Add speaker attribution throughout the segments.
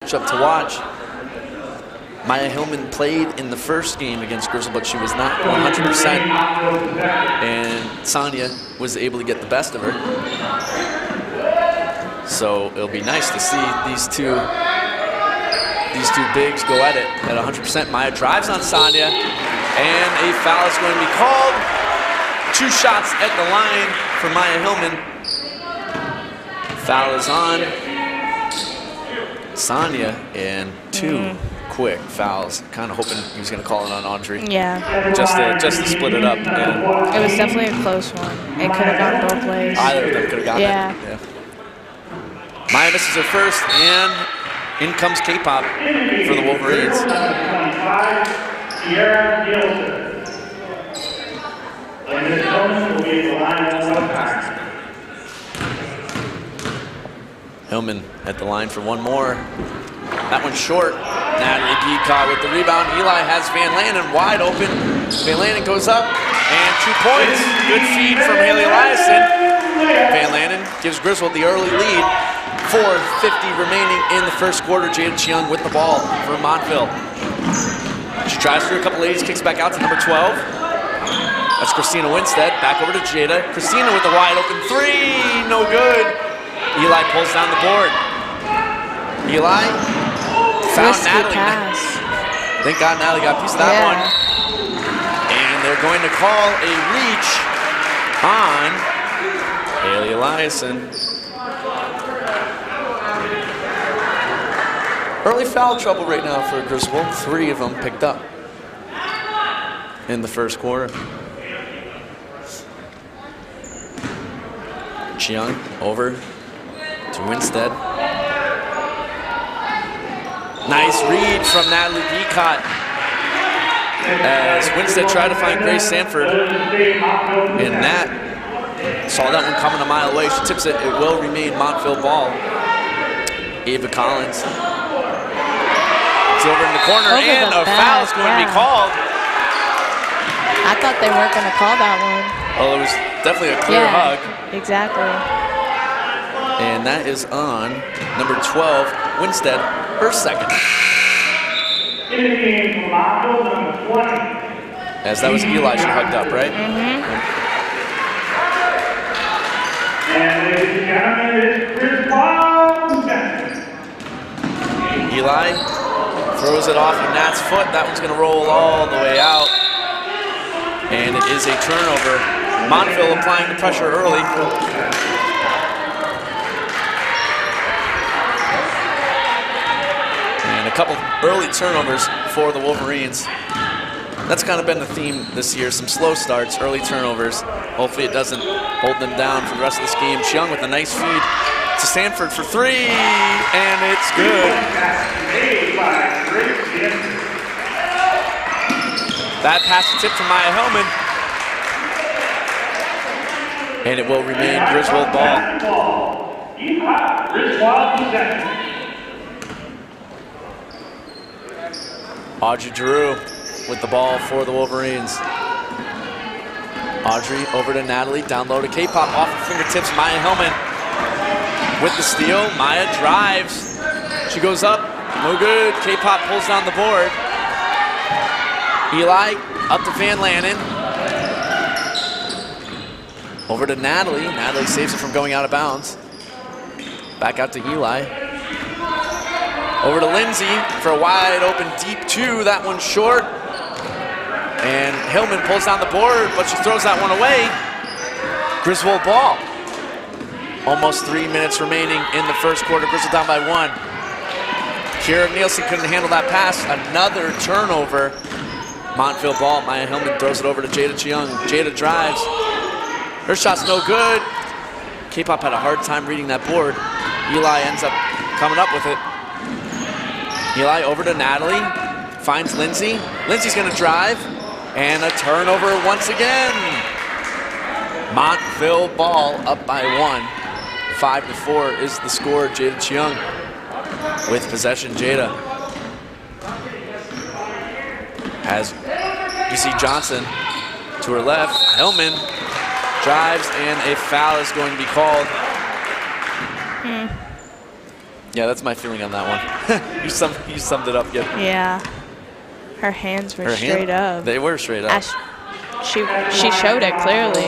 Speaker 1: matchup to watch. Maya Hillman played in the first game against Griswold, but she was not 100%. And Sonia was able to get the best of her. So it'll be nice to see these two bigs go at it at 100%. Maya drives on Sonia, and a foul is going to be called. 2 shots at the line for Maya Hillman. Foul is on Sonia, and 2 quick fouls. Kind of hoping he was going to call it on Audrey.
Speaker 2: Yeah.
Speaker 1: Just to split it up. And
Speaker 2: it was definitely a close one. It could have gone both ways.
Speaker 1: Either of them could have gotten it. Yeah. Maya misses her first, and in comes K-Pop for the Wolverines. Hillman at the line for one more. That one's short. Natalie Beacott with the rebound. Eli has Van Lanen wide open. Van Lanen goes up, and 2 points. Good feed from Haley Eliason. Van Lanen gives Griswold the early lead. 4:50 remaining in the first quarter. Jada Chiang with the ball for Montville. She tries through a couple ladies, kicks back out to number 12. That's Christina Winstead. Back over to Jada. Christina with the wide open 3. No good. Eli pulls down the board. Eli found Natalie. Thank God Natalie got a piece of that one. And they're going to call a reach on Haley Eliason. Early foul trouble right now for Griswold. 3 of them picked up in the first quarter. Chiang over to Winstead. Nice read from Natalie Beacott as Winstead tried to find Grace Sanford. And Nat saw that one coming a mile away. She tips it. It will remain Montville ball. Ava Collins. It's over in the corner, and a foul is going to be called.
Speaker 2: I thought they weren't going to call that one.
Speaker 1: Well, it was definitely a clear hug.
Speaker 2: Exactly.
Speaker 1: And that is on number 12, Winstead, her second. As that was Eli she hugged up, right?
Speaker 3: And ladies and gentlemen, it's Griswold.
Speaker 1: Eli throws it off of Nat's foot. That one's going to roll all the way out. And it is a turnover. Montville applying the pressure early. And a couple early turnovers for the Wolverines. That's kind of been the theme this year. Some slow starts, early turnovers. Hopefully it doesn't hold them down for the rest of this game. Chiang with a nice feed to Sanford for 3, and it's good. That pass tip from Maya Hillman. And it will remain Griswold ball. Audrey Giroux with the ball for the Wolverines. Audrey over to Natalie, down low to K-Pop, off her fingertips, Maya Hillman with the steal. Maya drives, she goes up, no good. K-Pop pulls down the board. Eli up to Van Lanen. Over to Natalie. Natalie saves it from going out of bounds. Back out to Eli. Over to Lindsay for a wide open deep 2. That one's short. And Hillman pulls down the board, but she throws that one away. Griswold ball. Almost 3 minutes remaining in the first quarter. Griswold down by 1. Kira Nielsen couldn't handle that pass. Another turnover. Montville ball. Maya Hillman throws it over to Jada Chiang. Jada drives. Her shot's no good. K-Pop had a hard time reading that board. Eli ends up coming up with it. Eli over to Natalie. Finds Lindsay. Lindsay's going to drive. And a turnover once again. Montville ball up by 1. 5-4 is the score. Jada Chiang with possession. Jada has UC Johnson to her left. Hillman drives, and a foul is going to be called. Yeah, that's my feeling on that one. you summed it up good.
Speaker 2: Yeah. Her hands were straight up.
Speaker 1: They were straight up.
Speaker 2: She showed it clearly.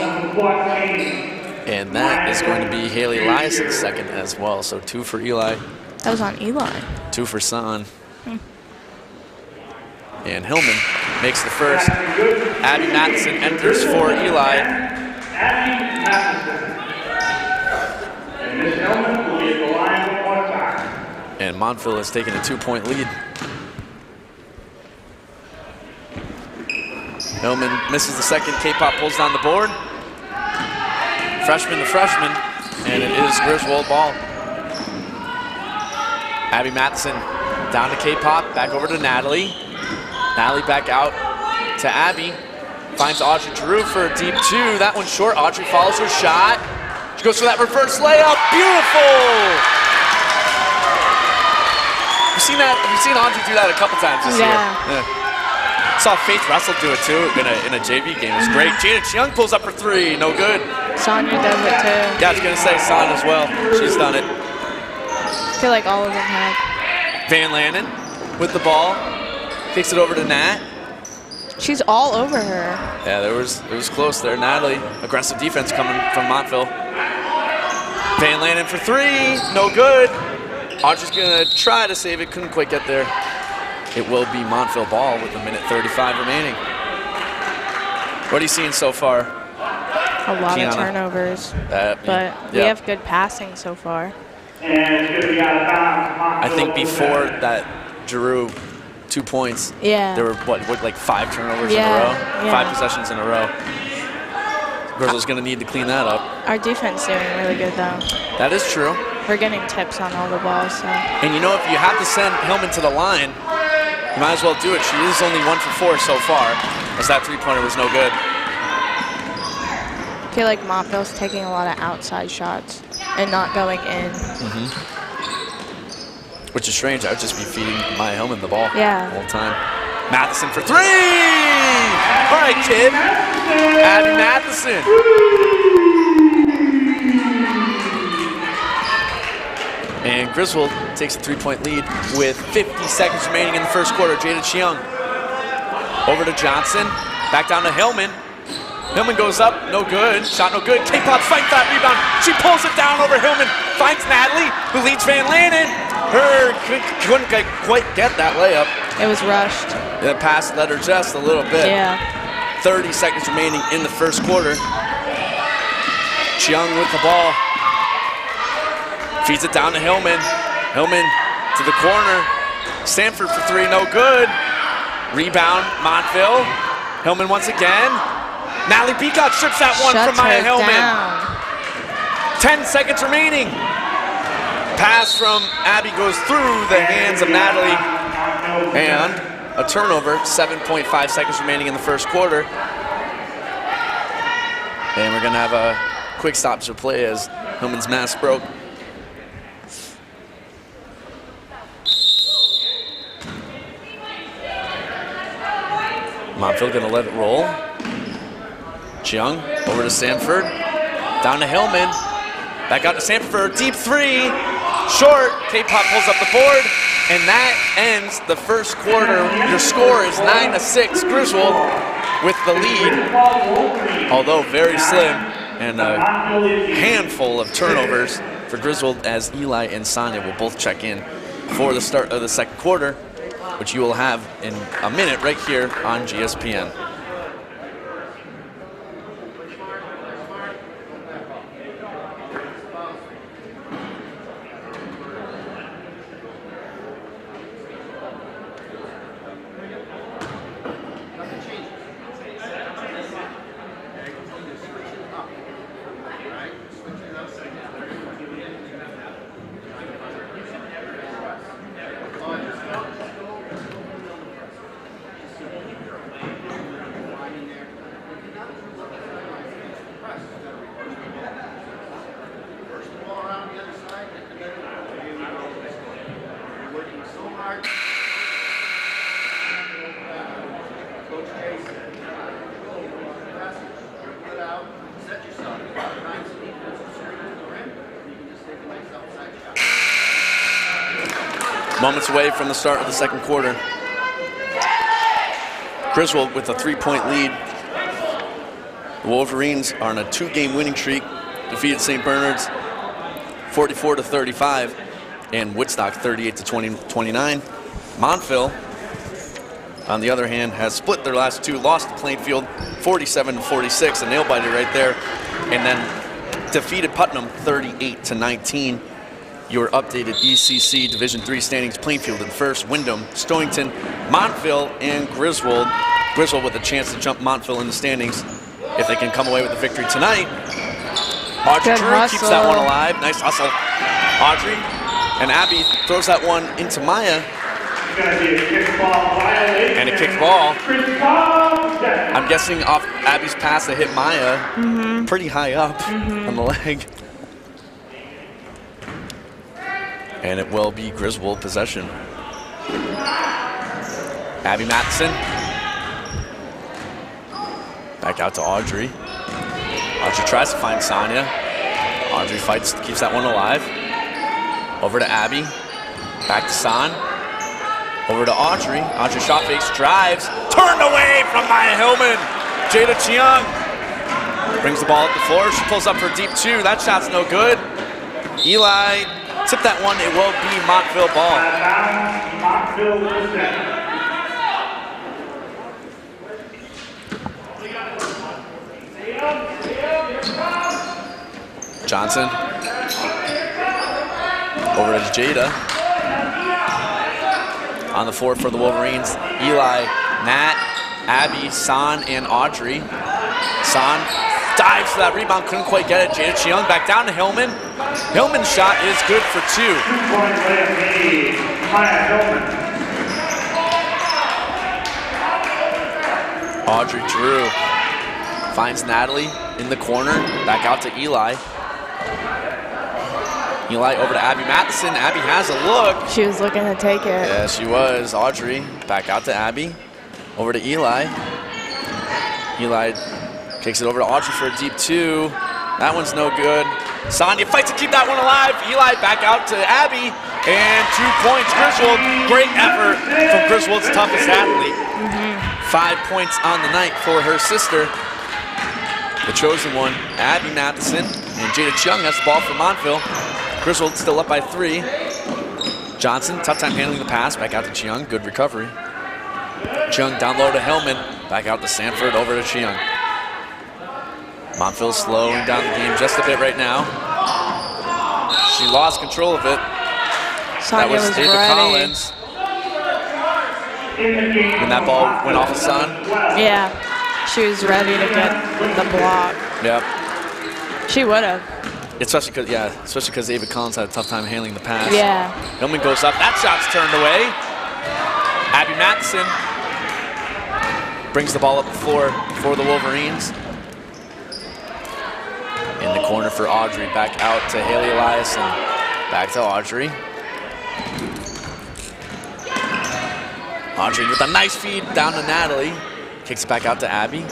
Speaker 1: And that is going to be Haley Elias's second as well. So 2 for Eli.
Speaker 2: That was on Eli.
Speaker 1: 2 for San. And Hillman makes the first. Abby Matheson enters for Eli.
Speaker 3: Abby Matheson. And Miss Hillman will be at the line one more time.
Speaker 1: And Montville has taken a 2-point lead. Hillman misses the second. K-Pop pulls down the board. Freshman to freshman, and it is Griswold ball. Abby Matheson down to K-Pop, back over to Natalie. Natalie back out to Abby. Finds Audrey Drew for a deep 2. That one's short. Audrey follows her shot. She goes for that reverse layup. Beautiful! You've seen Audrey do that a couple times this year. Yeah. Saw Faith Russell do it too in a JV game. It was great. Jada Chiang pulls up for 3. No good.
Speaker 2: Sonya does it too.
Speaker 1: Yeah, I was going to say Son as well. She's done it.
Speaker 2: I feel like all of them have.
Speaker 1: Van Lannen with the ball. Kicks it over to Nat.
Speaker 2: She's all over her.
Speaker 1: Yeah, it was close there. Natalie, aggressive defense coming from Montville. Van Lannen for 3. No good. Audrey's going to try to save it. Couldn't quite get there. It will be Montville ball with 1:35 remaining. What are you seeing so far?
Speaker 2: A lot of turnovers, but we have good passing so far.
Speaker 1: I think before that Giroux 2 points, there were like 5 turnovers in a row? 5 possessions in a row. Griswold's going to need to clean that up.
Speaker 2: Our defense doing really good though.
Speaker 1: That is true.
Speaker 2: We're getting tips on all the balls. So.
Speaker 1: And you know, if you have to send Hillman to the line, you might as well do it. She is only 1 for 4 so far, as that 3-pointer was no good.
Speaker 2: I feel like Montville's taking a lot of outside shots and not going in.
Speaker 1: Which is strange. I would just be feeding Maya Hillman the ball the whole time. Matheson for 3! All right, kid. Abby Matheson. And Griswold takes a 3-point lead with 50 seconds remaining in the first quarter. Jada Chiang over to Johnson. Back down to Hillman. Hillman goes up, no good. Shot no good. K-Pop fights that rebound. She pulls it down over Hillman. Finds Natalie, who leads Van Lannen. Couldn't quite get that layup.
Speaker 2: It was rushed.
Speaker 1: The pass let her just a little bit.
Speaker 2: Yeah.
Speaker 1: 30 seconds remaining in the first quarter. Chiang with the ball. Feeds it down to Hillman. Hillman to the corner. Sanford for 3, no good. Rebound, Montville. Hillman once again. Natalie Peacock strips that one from Maya Hillman. 10 seconds remaining. Pass from Abby goes through the hands of Natalie. And a turnover, 7.5 seconds remaining in the first quarter. And we're going to have a quick stop to play as Hillman's mask broke. Montville going to let it roll. Chiang over to Sanford. Down to Hillman. Back out to Sanford for a deep 3. Short. K-Pop pulls up the board. And that ends the first quarter. Your score is 9-6. Griswold with the lead. Although very slim. And a handful of turnovers for Griswold as Eli and Sonia will both check in for the start of the second quarter, which you will have in a minute right here on GSPN. Moments away from the start of the second quarter. Griswold with a 3-point lead. The Wolverines are on a 2-game winning streak. Defeated St. Bernard's 44-35 and Woodstock 38-29. Montville, on the other hand, has split their last 2, lost to Plainfield 47-46, a nail-biter right there, and then defeated Putnam 38-19. Your updated ECC Division III standings: Plainfield in first, Windham, Stonington, Montville, and Griswold. Griswold with a chance to jump Montville in the standings if they can come away with the victory tonight. Audrey Drew keeps that one alive. Nice hustle, Audrey. And Abby throws that one into Maya. And a kick ball. I'm guessing off Abby's pass that hit Maya pretty high up on the leg. And it will be Griswold possession. Abby Matheson. Back out to Audrey. Audrey tries to find Sonia. Audrey fights, keeps that one alive. Over to Abby. Back to San. Over to Audrey. Audrey shot fakes, drives. Turned away from Maya Hillman. Jada Chiang brings the ball up the floor. She pulls up for deep 2. That shot's no good. Eli tipped that one. It will be Montville ball. Johnson. Over to Jada. On the floor for the Wolverines, Eli, Nat, Abby, San, and Audrey. San dives for that rebound, couldn't quite get it. Jada Chiang back down to Hillman. Hillman's shot is good for 2. Audrey Drew finds Natalie in the corner, back out to Eli. Eli over to Abby Matheson. Abby has a look.
Speaker 2: She was looking to take it.
Speaker 1: Yeah, she was. Audrey back out to Abby. Over to Eli. Eli kicks it over to Audrey for a deep 2. That one's no good. Sonia fights to keep that one alive. Eli back out to Abby. And 2 points. Griswold, great effort from Griswold's toughest athlete. 5 points on the night for her sister. The chosen one, Abby Matheson. And Jada Chiang has the ball for Montville. Griswold still up by 3. Johnson, tough time handling the pass. Back out to Chiang, good recovery. Chiang down low to Hillman. Back out to Sanford, over to Chiang. Montville slowing down the game just a bit right now. She lost control of it. That was David Collins. When that ball went off the sun.
Speaker 2: Yeah, she was ready to get the block.
Speaker 1: Yep.
Speaker 2: She would have.
Speaker 1: Especially because David Collins had a tough time handling the pass.
Speaker 2: Yeah.
Speaker 1: Hillman goes up. That shot's turned away. Abby Matheson brings the ball up the floor for the Wolverines. In the corner for Audrey. Back out to Haley Eliason. Back to Audrey. Audrey with a nice feed down to Natalie. Kicks it back out to Abby.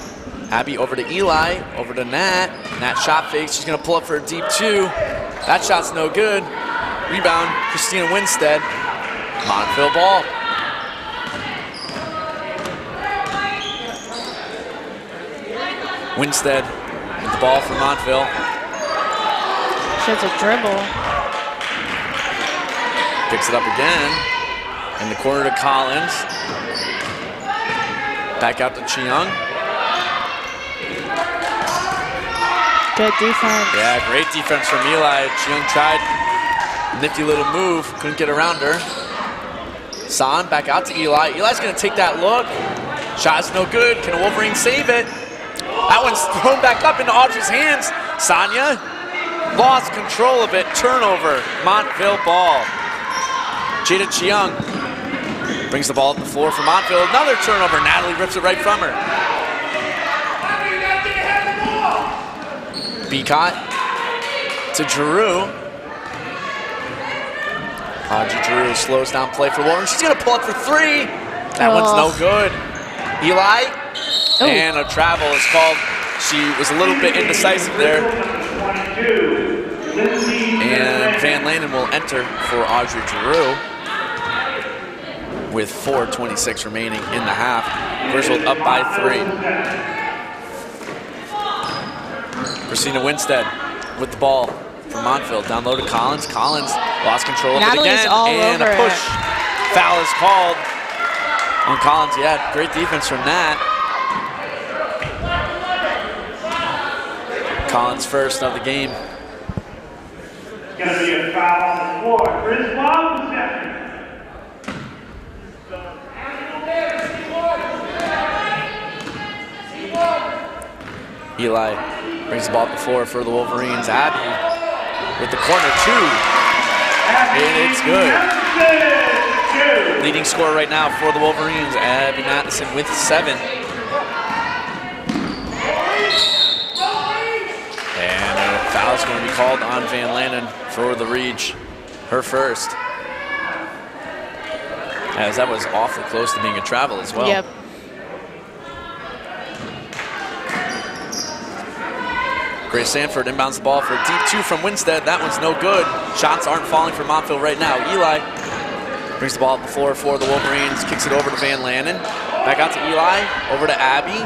Speaker 1: Abby over to Eli, over to Nat. Nat shot fakes, she's gonna pull up for a deep 2. That shot's no good. Rebound, Christina Winstead. Montville ball. Winstead with the ball for Montville.
Speaker 2: She has a dribble.
Speaker 1: Picks it up again. In the corner to Collins. Back out to Chiang.
Speaker 2: Good defense.
Speaker 1: Yeah, great defense from Eli. Chiang tried a nifty little move, couldn't get around her. San back out to Eli. Eli's gonna take that look. Shot's no good. Can a Wolverine save it? That one's thrown back up into Audrey's hands. Sonia lost control of it. Turnover. Montville ball. Jada Chiang brings the ball up the floor for Montville. Another turnover. Natalie rips it right from her. Beacott to Giroux. Audrey Giroux slows down play for Warren. She's gonna pull up for 3. That one's no good. Eli, and a travel is called. She was a little bit indecisive there. And Van Lanen will enter for Audrey Giroux. with 4:26 remaining in the half. Griswold up by 3. Christina Winstead with the ball from Montville. Down low to Collins. Collins lost control of it again. And a push. Foul is called on Collins. Yeah, great defense from Nat. Collins first of the game.
Speaker 3: It's going to be a foul on the floor. Griswold possession.
Speaker 1: Eli brings the ball up the floor for the Wolverines. Abby with the corner 2. And it's good. Leading scorer right now for the Wolverines, Abby Matheson with 7. And a foul is going to be called on Van Landen for the Reach, her first. As that was awfully close to being a travel as well.
Speaker 2: Yep.
Speaker 1: Grace Sanford inbounds the ball for a deep 2 from Winstead. That one's no good. Shots aren't falling for Montville right now. Eli brings the ball up the floor for the Wolverines, kicks it over to Van Landen. Back out to Eli, over to Abby,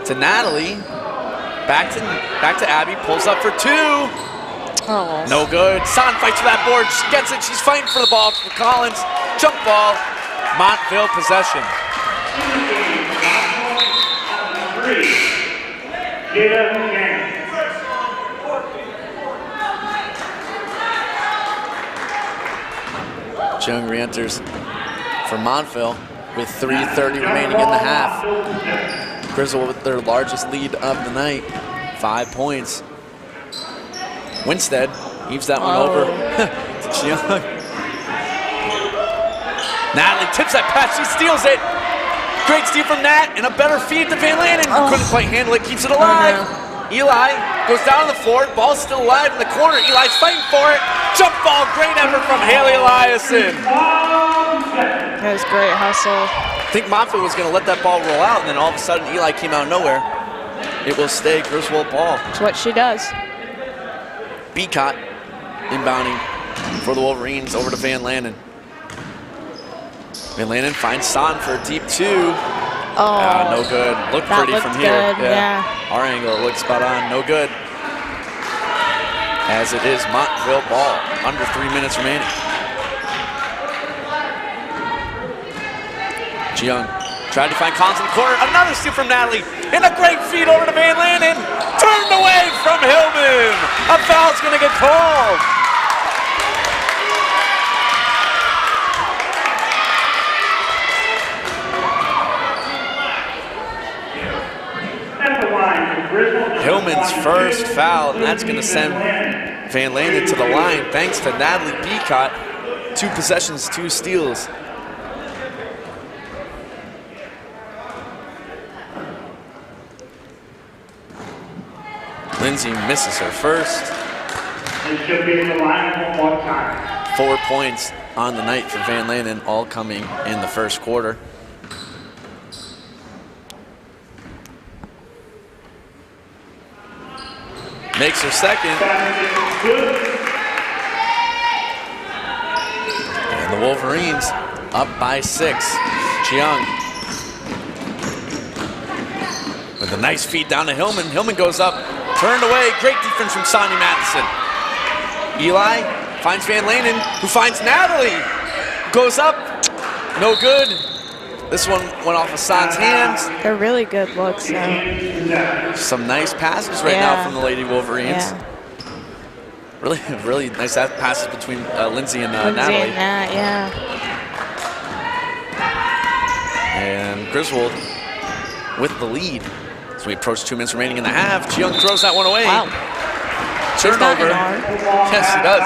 Speaker 1: to Natalie. Back to Abby, pulls up for 2.
Speaker 2: Oh.
Speaker 1: No good. San fights for that board. She gets it. She's fighting for the ball for Collins. Jump ball. Montville possession.
Speaker 3: 3. Get up again.
Speaker 1: Jung re-enters for Montville with 3:30 remaining in the half. Griswold with their largest lead of the night, 5 points. Winstead heaves that one over to Chiang. Natalie tips that pass, she steals it. Great steal from Nat and a better feed to Van Landen. Couldn't quite handle it, keeps it alive. Eli goes down on the floor, ball's still alive in the corner. Eli's fighting for it. Jump ball, great effort from Haley Eliason.
Speaker 2: That was great hustle.
Speaker 1: I think Montville was going to let that ball roll out, and then all of a sudden Eli came out of nowhere. It will stay Griswold ball.
Speaker 2: That's what she does.
Speaker 1: Beacott inbounding for the Wolverines over to Van Landen. Van Landen finds San for a deep 2. No good. Looked pretty from here.
Speaker 2: Good, yeah.
Speaker 1: Our angle looked spot on. No good. As it is Montville ball. Under 3 minutes remaining. Jiyoung tried to find Collins in the corner. Another steal from Natalie. And a great feed over to Van Landen. Turned away from Hillman. A foul's going to get called. Hillman's first foul, and that's going to send Van Landen to the line thanks to Natalie Beacott. 2 possessions, 2 steals. Lindsay misses her first.
Speaker 3: And she'll be in the line one more time.
Speaker 1: 4 points on the night for Van Landen, all coming in the first quarter. Makes her second. And the Wolverines up by 6. Jiyoung with a nice feed down to Hillman. Hillman goes up, turned away. Great defense from Sonny Matheson. Eli finds Van Landen, who finds Natalie. Goes up, no good. This one went off of San's hands.
Speaker 2: They're really good looks, though.
Speaker 1: Some nice passes right now from the Lady Wolverines.
Speaker 2: Yeah.
Speaker 1: Really nice passes between Lindsay and Natalie.
Speaker 2: And Nat, yeah.
Speaker 1: And Griswold with the lead. So we approach 2 minutes remaining in the half. Jiyoung throws that one away.
Speaker 2: Wow.
Speaker 1: Turnover. Yes, he does.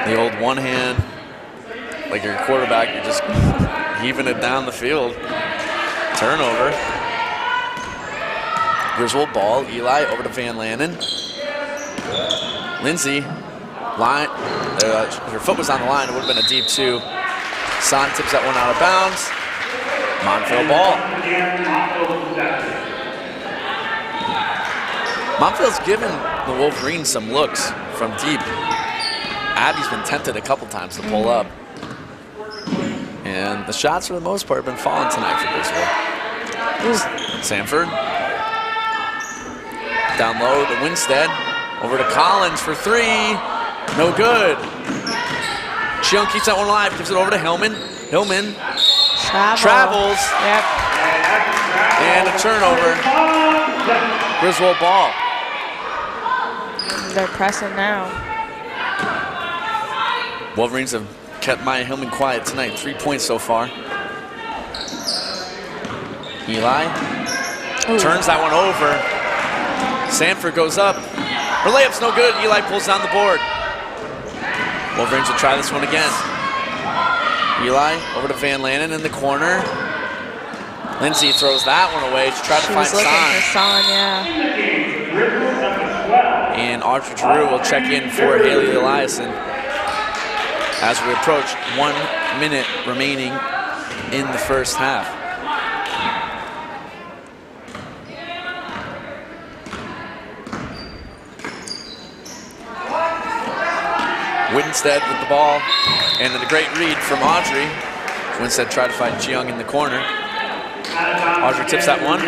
Speaker 1: The old one hand. Like your quarterback, you're just heaving it down the field. Turnover. Griswold ball. Eli over to Van Landen. Lindsay, line. Her foot was on the line. It would have been a deep 2. San tips that one out of bounds. Montville ball. Montville's given the Wolverines some looks from deep. Abby's been tempted a couple times to pull up. And the shots, for the most part, have been falling tonight for Griswold. Sanford. Down low to Winstead. Over to Collins for three. No good. Cheung keeps that one alive. Gives it over to Hillman. Hillman travels.
Speaker 2: Yep.
Speaker 1: And a turnover. Griswold ball.
Speaker 2: They're pressing now.
Speaker 1: Wolverines have kept Maya Hillman quiet tonight. 3 points so far. Eli turns that one over. Sanford goes up. Her layup's no good. Eli pulls down the board. Wolverines will try this one again. Eli over to Van Lanen in the corner. Lindsay throws that one away. She tried to find
Speaker 2: Son, yeah.
Speaker 1: And Audrey Drew will check in for Haley Eliason as we approach 1 minute remaining in the first half. Winstead with the ball, and then a great read from Audrey. Winstead tried to find Cheung in the corner. Audrey tips that one.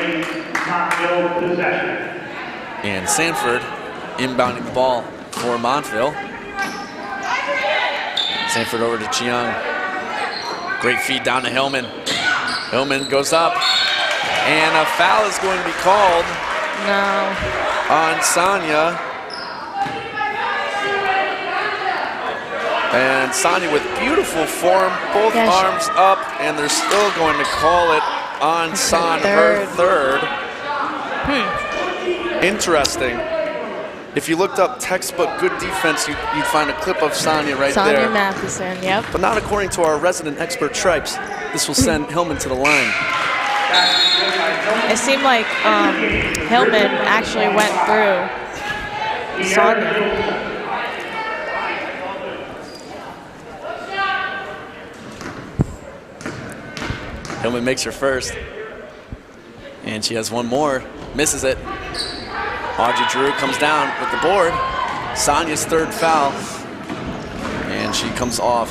Speaker 1: And Sanford inbounding the ball for Montville. Sanford over to Cheung. Great feed down to Hillman. Hillman goes up, and a foul is going to be called on Sonia. And Sonia with beautiful form, both arms up, and they're still going to call it on Son, her third. Interesting. If you looked up textbook good defense, you'd find a clip of Sonia there.
Speaker 2: Sonia Matheson, yep.
Speaker 1: But not according to our resident expert Tripes. This will send Hillman to the line.
Speaker 2: It seemed like Hillman actually went through Sonia.
Speaker 1: Hillman makes her first. And she has one more. Misses it. Audrey Drew comes down with the board. Sonia's third foul. And she comes off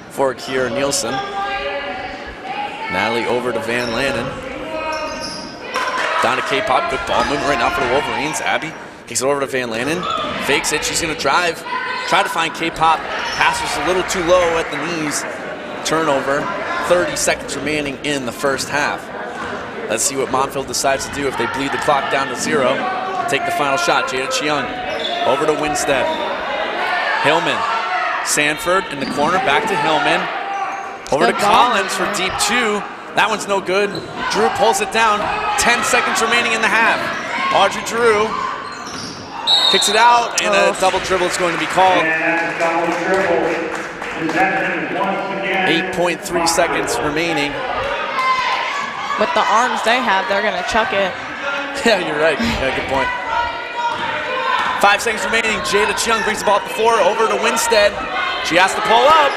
Speaker 1: for Kiera Nielsen. Natalie over to Van Lanen. Down to K-Pop. Good ball movement right now for the Wolverines. Abby kicks it over to Van Lanen. Fakes it. She's going to drive. Try to find K-Pop. Pass was a little too low at the knees. Turnover. 30 seconds remaining in the first half. Let's see what Montville decides to do if they bleed the clock down to 0. Take the final shot. Jada Cheung over to Winstead. Hillman. Sanford in the corner. Back to Hillman. Over to Collins for deep 2. That one's no good. Drew pulls it down. 10 seconds remaining in the half. Audrey Drew kicks it out, and a double dribble is going to be called. 8.3 seconds remaining.
Speaker 2: With the arms they have, they're going to chuck it.
Speaker 1: Yeah, you're right. Yeah, good point. 5 seconds remaining. Jada Cheung brings the ball up the floor over to Winstead. She has to pull up.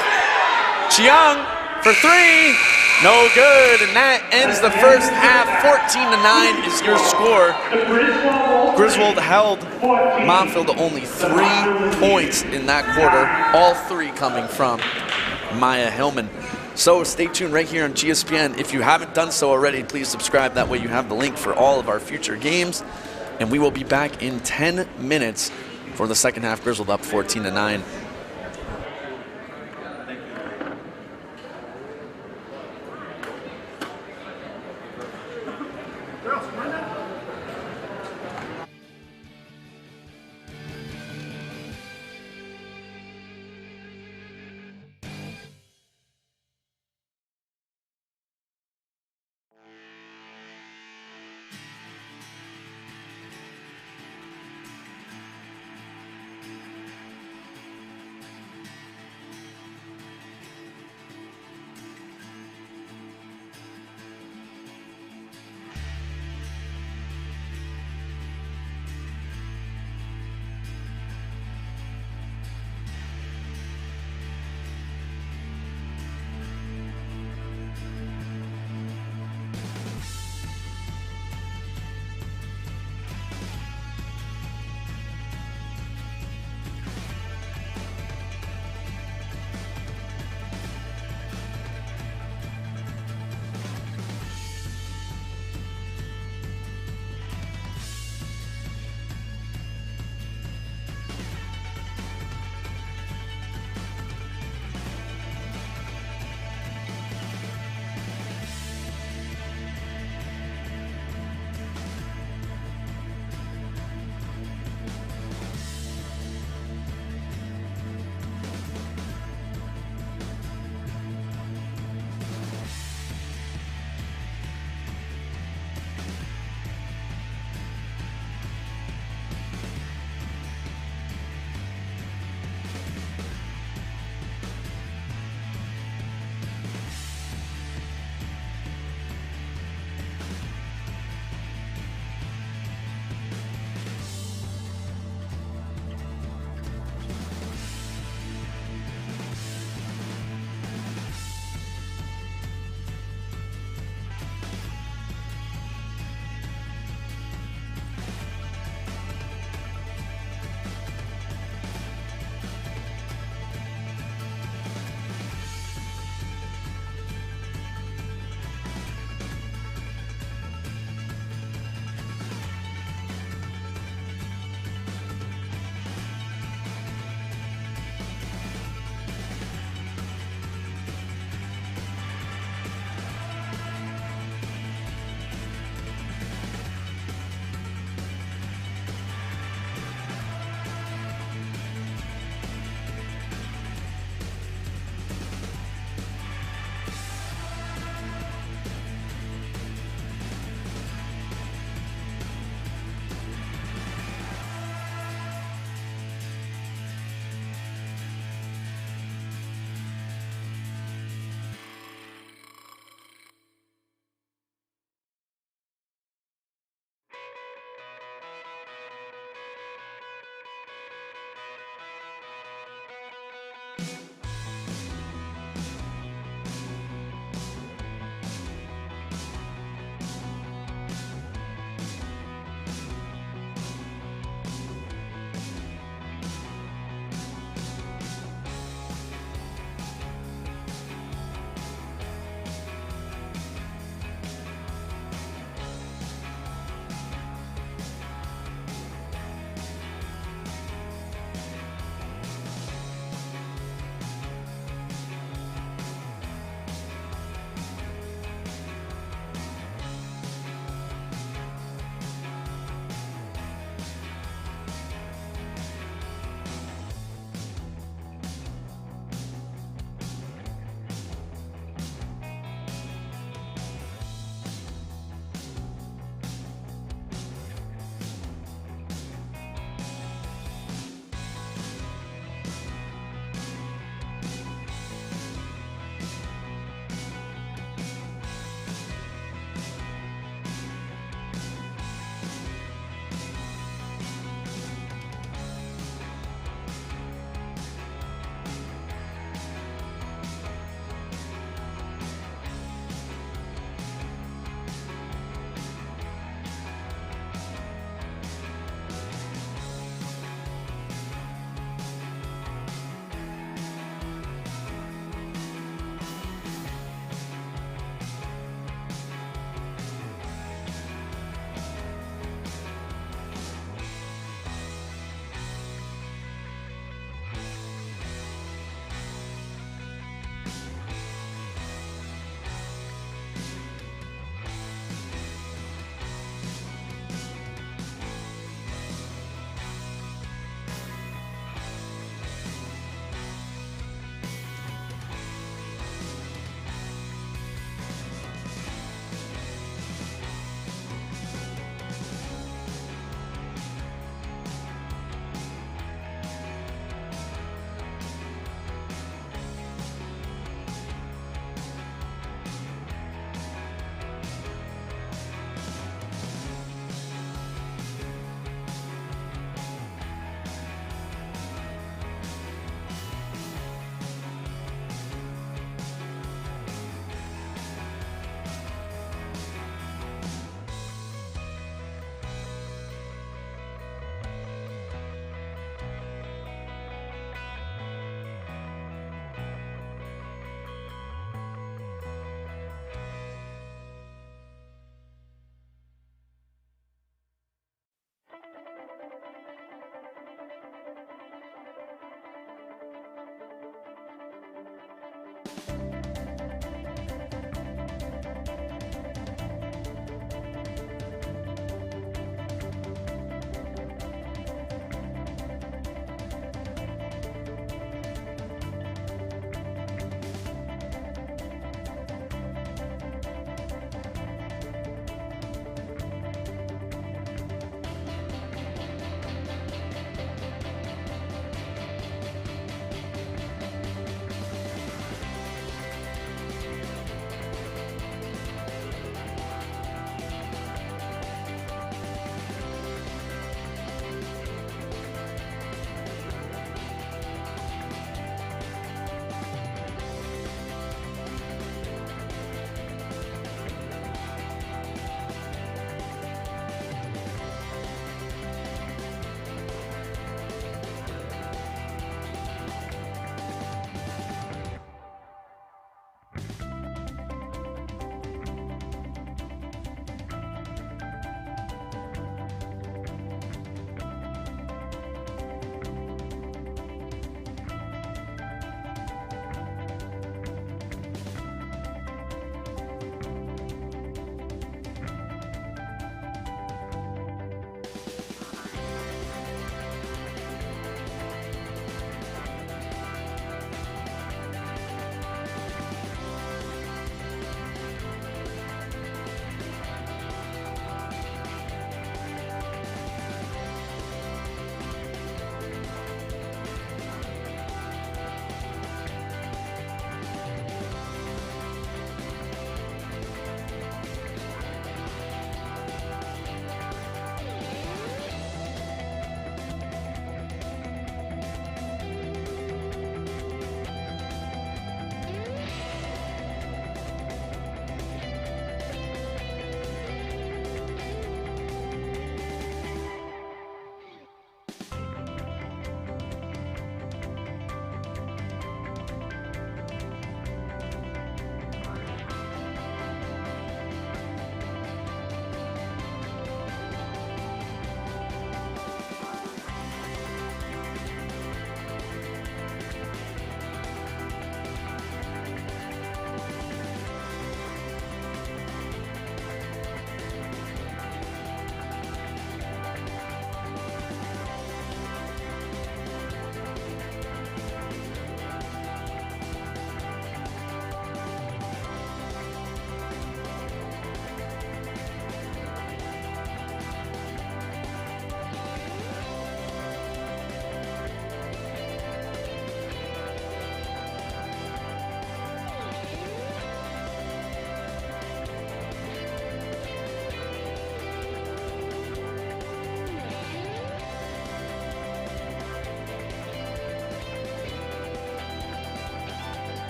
Speaker 1: Cheung for 3. No good. And that ends the first half. 14-9 is your score. Griswold held Montville to only 3 points in that quarter. All 3 coming from Maya Hillman. So stay tuned right here on GSPN. If you haven't done so already, please subscribe. That way you have the link for all of our future games. And we will be back in 10 minutes for the second half. Griswold up 14-9.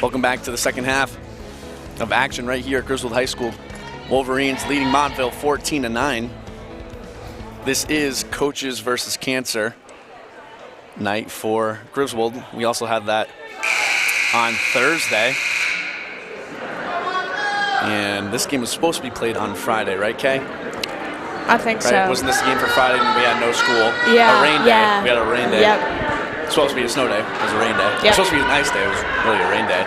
Speaker 1: Welcome back to the second half of action right here at Griswold High School. Wolverines leading Montville 14-9. This is Coaches versus Cancer night for Griswold. We also have that on Thursday. And this game was supposed to be played on Friday, right, Kay?
Speaker 2: I think
Speaker 1: right?
Speaker 2: so.
Speaker 1: Wasn't this the game for Friday when we had no school?
Speaker 2: Yeah.
Speaker 1: A rain day.
Speaker 2: Yeah.
Speaker 1: We had a rain day.
Speaker 2: Yep.
Speaker 1: It's supposed to be a snow day. It was a rain day.
Speaker 2: Yep.
Speaker 1: It was supposed to be a nice day. It was really a rain day.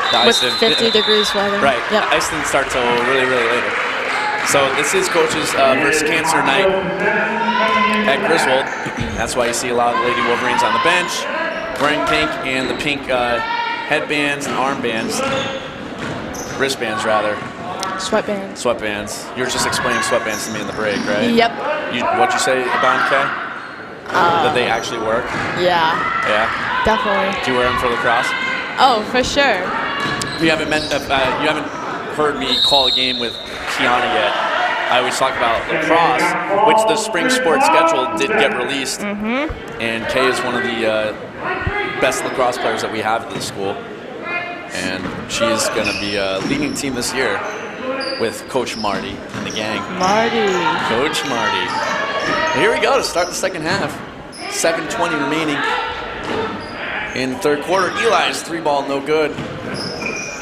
Speaker 1: The
Speaker 2: With 50 degrees weather.
Speaker 1: Right.
Speaker 2: Yep.
Speaker 1: The ice didn't start till really, really later. So this is Coaches versus Cancer night at Griswold. That's why you see a lot of Lady Wolverines on the bench, wearing pink, and the pink headbands and armbands, wristbands rather.
Speaker 2: Sweatbands.
Speaker 1: Sweatbands. You were just explaining sweatbands to me in the break, right?
Speaker 2: Yep.
Speaker 1: What'd you say about Kay? That they actually work?
Speaker 2: Yeah.
Speaker 1: Yeah?
Speaker 2: Definitely.
Speaker 1: Do you wear them for lacrosse?
Speaker 2: Oh, for sure.
Speaker 1: You haven't heard me call a game with Kiana yet. I always talk about lacrosse, which the spring sports schedule did get released. And Kay is one of the best lacrosse players that we have at the school. And she is going to be leading the team this year with Coach Marty and the gang. Coach Marty. Here we go to start the second half. 7:20 remaining in the third quarter. Eli's 3-ball, no good.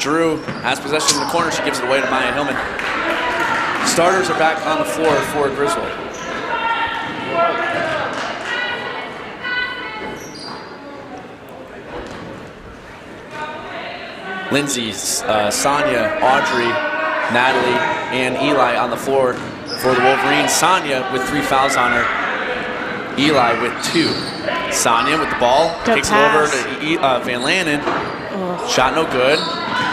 Speaker 1: Drew has possession in the corner. She gives it away to Maya Hillman. Starters are back on the floor for Griswold. Lindsay, Sonia, Audrey, Natalie, and Eli on the floor for the Wolverines. Sonia with 3 fouls on her. Eli with 2. Sonia with the ball.
Speaker 2: Good
Speaker 1: kicks
Speaker 2: pass.
Speaker 1: it over to Van Lannen. Shot no good.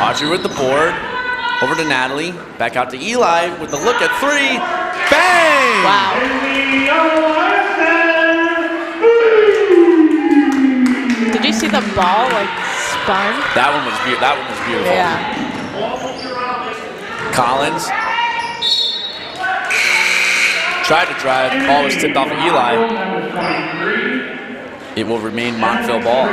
Speaker 1: Audrey with the board. Over to Natalie. Back out to Eli with the look at 3. Bang!
Speaker 2: Wow. Did you see the ball like spun?
Speaker 1: That one was beautiful.
Speaker 2: Yeah.
Speaker 1: Collins tried to drive. Ball was tipped off of Eli. It will remain Montville ball.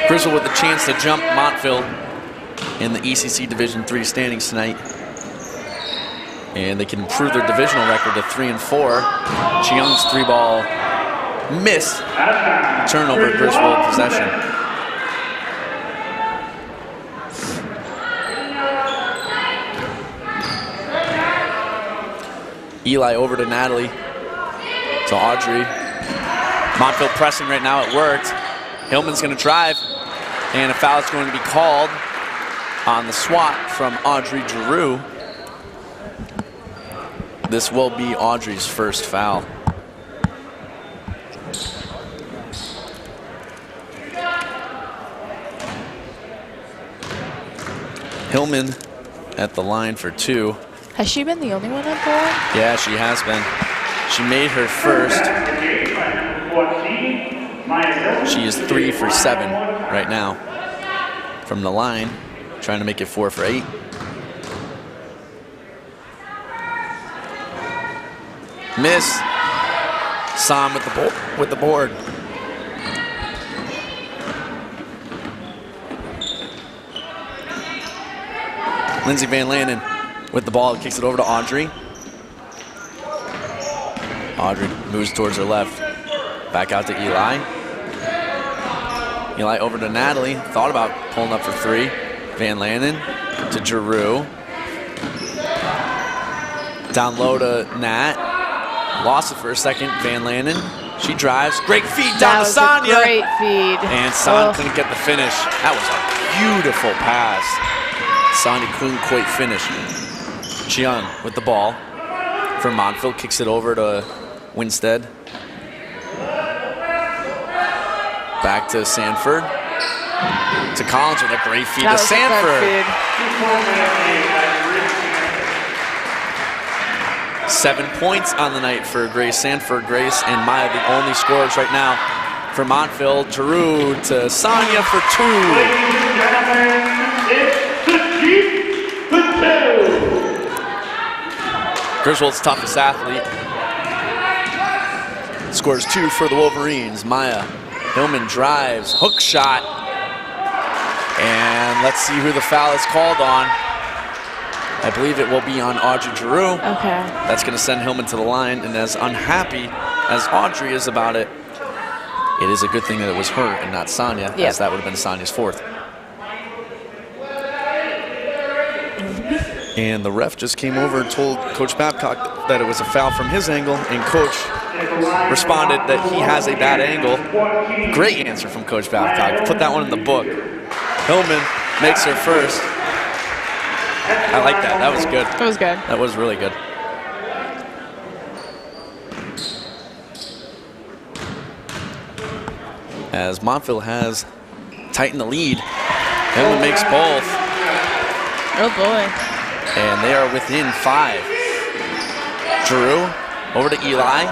Speaker 1: Griswold with the chance to jump Montville in the ECC Division III standings tonight. And they can improve their divisional record to 3-4. Cheung's 3-ball miss. Turnover, Griswold possession. Eli over to Natalie. To Audrey. Montville pressing right now, it worked. Hillman's gonna drive, and a foul is going to be called on the swat from Audrey Giroux. This will be Audrey's first foul. Hillman at the line for 2.
Speaker 2: Has she been the only one at the line?
Speaker 1: Yeah, she has been. She made her first. She is 3 for 7 right now from the line, trying to make it 4 for 8. Miss. Sam with the board. Lindsay Van Lannen with the ball, kicks it over to Audrey. Audrey moves towards her left. Back out to Eli. Eli over to Natalie. Thought about pulling up for 3. Van Lannen to Giroux. Down low to Nat. Lost it for a second. Van Lannen. She drives. Great feed down to Sonia.
Speaker 2: Great feed.
Speaker 1: And Sonia couldn't get the finish. That was a beautiful pass. Sonia couldn't quite finish. Cheung with the ball for Montville. Kicks it over to Winstead. Back to Sanford. To Collins with a great feed to Sanford. 7 points on the night for Grace Sanford. Grace and Maya the only scorers right now for Montville. Giroux to Sonia for 2. Griswold's toughest athlete. Scores 2 for the Wolverines. Maya Hillman drives, hook shot. And let's see who the foul is called on. I believe it will be on Audrey Giroux.
Speaker 2: Okay.
Speaker 1: That's going to send Hillman to the line. And as unhappy as Audrey is about it, it is a good thing that it was her and not Sonia, as that would have been Sonia's fourth. And the ref just came over and told Coach Babcock that it was a foul from his angle, and Coach responded that he has a bad angle. Great answer from Coach Babcock. Put that one in the book. Hillman makes her first. I like that. That was good.
Speaker 2: That was good.
Speaker 1: That was really good. As Montville has tightened the lead, Hillman makes both.
Speaker 2: Oh boy.
Speaker 1: And they are within 5. Giroux over to Eli.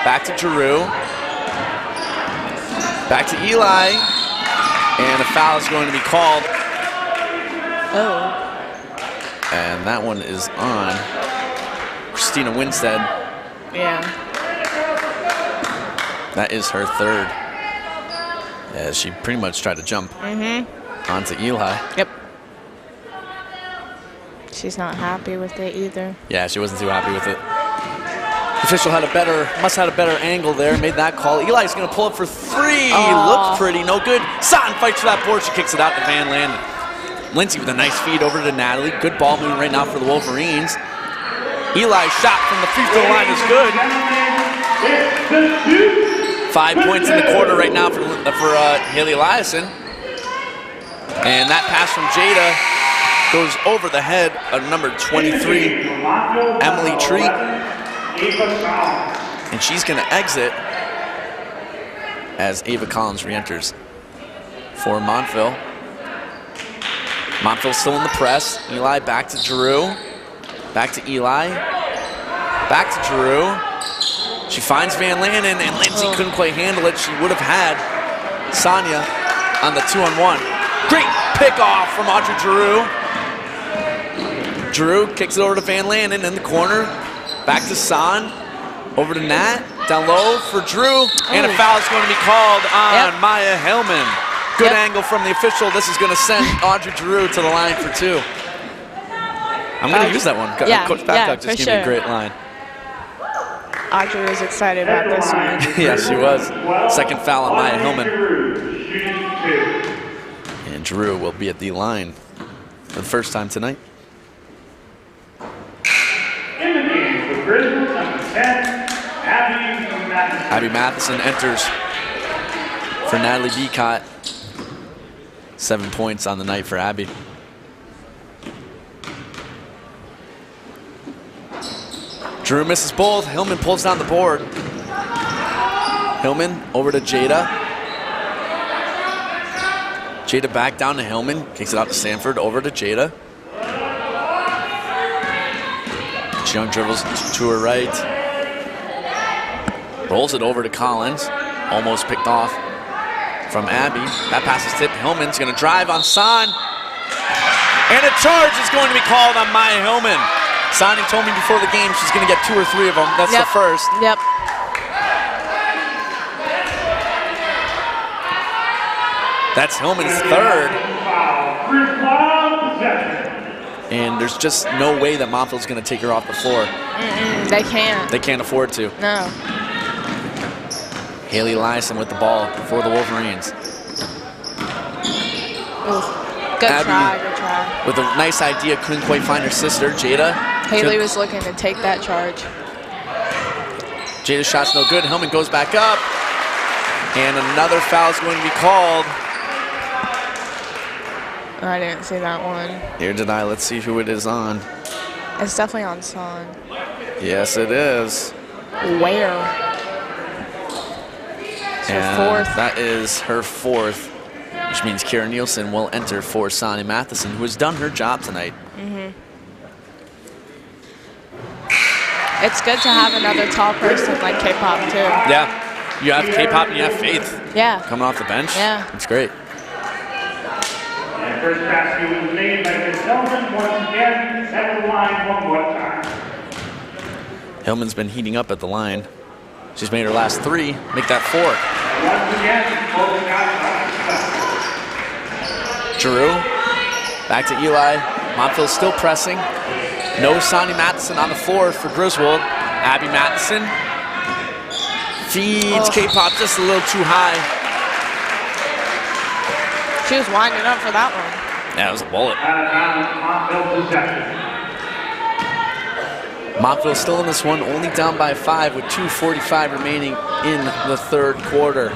Speaker 1: Back to Giroux. Back to Eli. And a foul is going to be called.
Speaker 2: Oh.
Speaker 1: And that one is on Christina Winstead.
Speaker 2: Yeah.
Speaker 1: That is her third. As she pretty much tried to jump onto Eli.
Speaker 2: Yep. She's not happy with it either.
Speaker 1: Yeah, she wasn't too happy with it. The official must have had a better angle there, made that call. Eli's gonna pull up for 3. Looked pretty, no good. Sutton fights for that board, she kicks it out to Van Landen. Lindsay with a nice feed over to Natalie. Good ball movement right now for the Wolverines. Eli's shot from the free throw line is good. 5 points in the quarter right now for Haley Eliason. And that pass from Jada goes over the head of number 23, Emily Treat. And she's going to exit as Ava Collins re-enters for Montville. Montville still in the press. Eli back to Giroux. Back to Eli. Back to Giroux. She finds Van Landen, and Lindsay couldn't quite handle it. She would have had Sonia on the 2-on-1. Great pick off from Audrey Giroux. Giroux kicks it over to Van Landen in the corner. Back to San. Over to Nat. Down low for Giroux. And a foul is going to be called on Maya Hillman. Good angle from the official. This is going to send Audrey Giroux to the line for 2. I'm going to use that one. Coach Babcock just gave me a great line.
Speaker 2: Audrey was excited about this one.
Speaker 1: Yeah, she was. Second foul on Maya Hillman. And Giroux will be at the line for the first time tonight.
Speaker 3: In the game for Griswold, number 10,
Speaker 1: Abby Matheson enters for Natalie Beacott. 7 points on the night for Abby. Giroux misses both. Hillman pulls down the board. Hillman over to Jada. Jada back down to Hillman. Kicks it out to Sanford. Over to Jada. Young dribbles to her right. Rolls it over to Collins. Almost picked off from Abby. That pass is tipped. Hillman's going to drive on San. And a charge is going to be called on Maya Hillman. Sonny told me before the game she's going to get 2 or 3 of them. That's the first.
Speaker 2: Yep.
Speaker 1: That's Hillman's third. And there's just no way that Montville's going to take her off the floor.
Speaker 2: They can't.
Speaker 1: They can't afford to.
Speaker 2: No.
Speaker 1: Haley Eliason with the ball for the Wolverines.
Speaker 2: Good
Speaker 1: Abby
Speaker 2: try, good try.
Speaker 1: With a nice idea, couldn't quite find her sister, Jada.
Speaker 2: Haley was looking to take that charge.
Speaker 1: Jada's shot's no good. Hillman goes back up. And another foul is going to be called.
Speaker 2: I didn't see that one.
Speaker 1: Here did I. Let's see who it is on.
Speaker 2: It's definitely on Son.
Speaker 1: Yes, it is.
Speaker 2: Where? It's her fourth.
Speaker 1: That is her fourth, which means Kara Nielsen will enter for Sonia Matheson, who has done her job tonight.
Speaker 2: It's good to have another tall person like K-Pop, too.
Speaker 1: Yeah. You have K-Pop and you have Faith.
Speaker 2: Yeah.
Speaker 1: Coming off the bench.
Speaker 2: Yeah.
Speaker 1: It's great.
Speaker 3: And first basket was made by Ms. Hillman. Once again, at the line one more time.
Speaker 1: Hillman's been heating up at the line. She's made her last 3. Make that 4.
Speaker 3: Once again, closing out.
Speaker 1: Giroux, back to Eli. Montville still pressing. No Sonny Matheson on the floor for Griswold. Abby Matheson feeds K-Pop just a little too high.
Speaker 2: She was winding up for that one.
Speaker 1: Yeah, it was a bullet.
Speaker 3: Montville possession.
Speaker 1: Montville still in this one, only down by 5 with 2:45 remaining in the third quarter.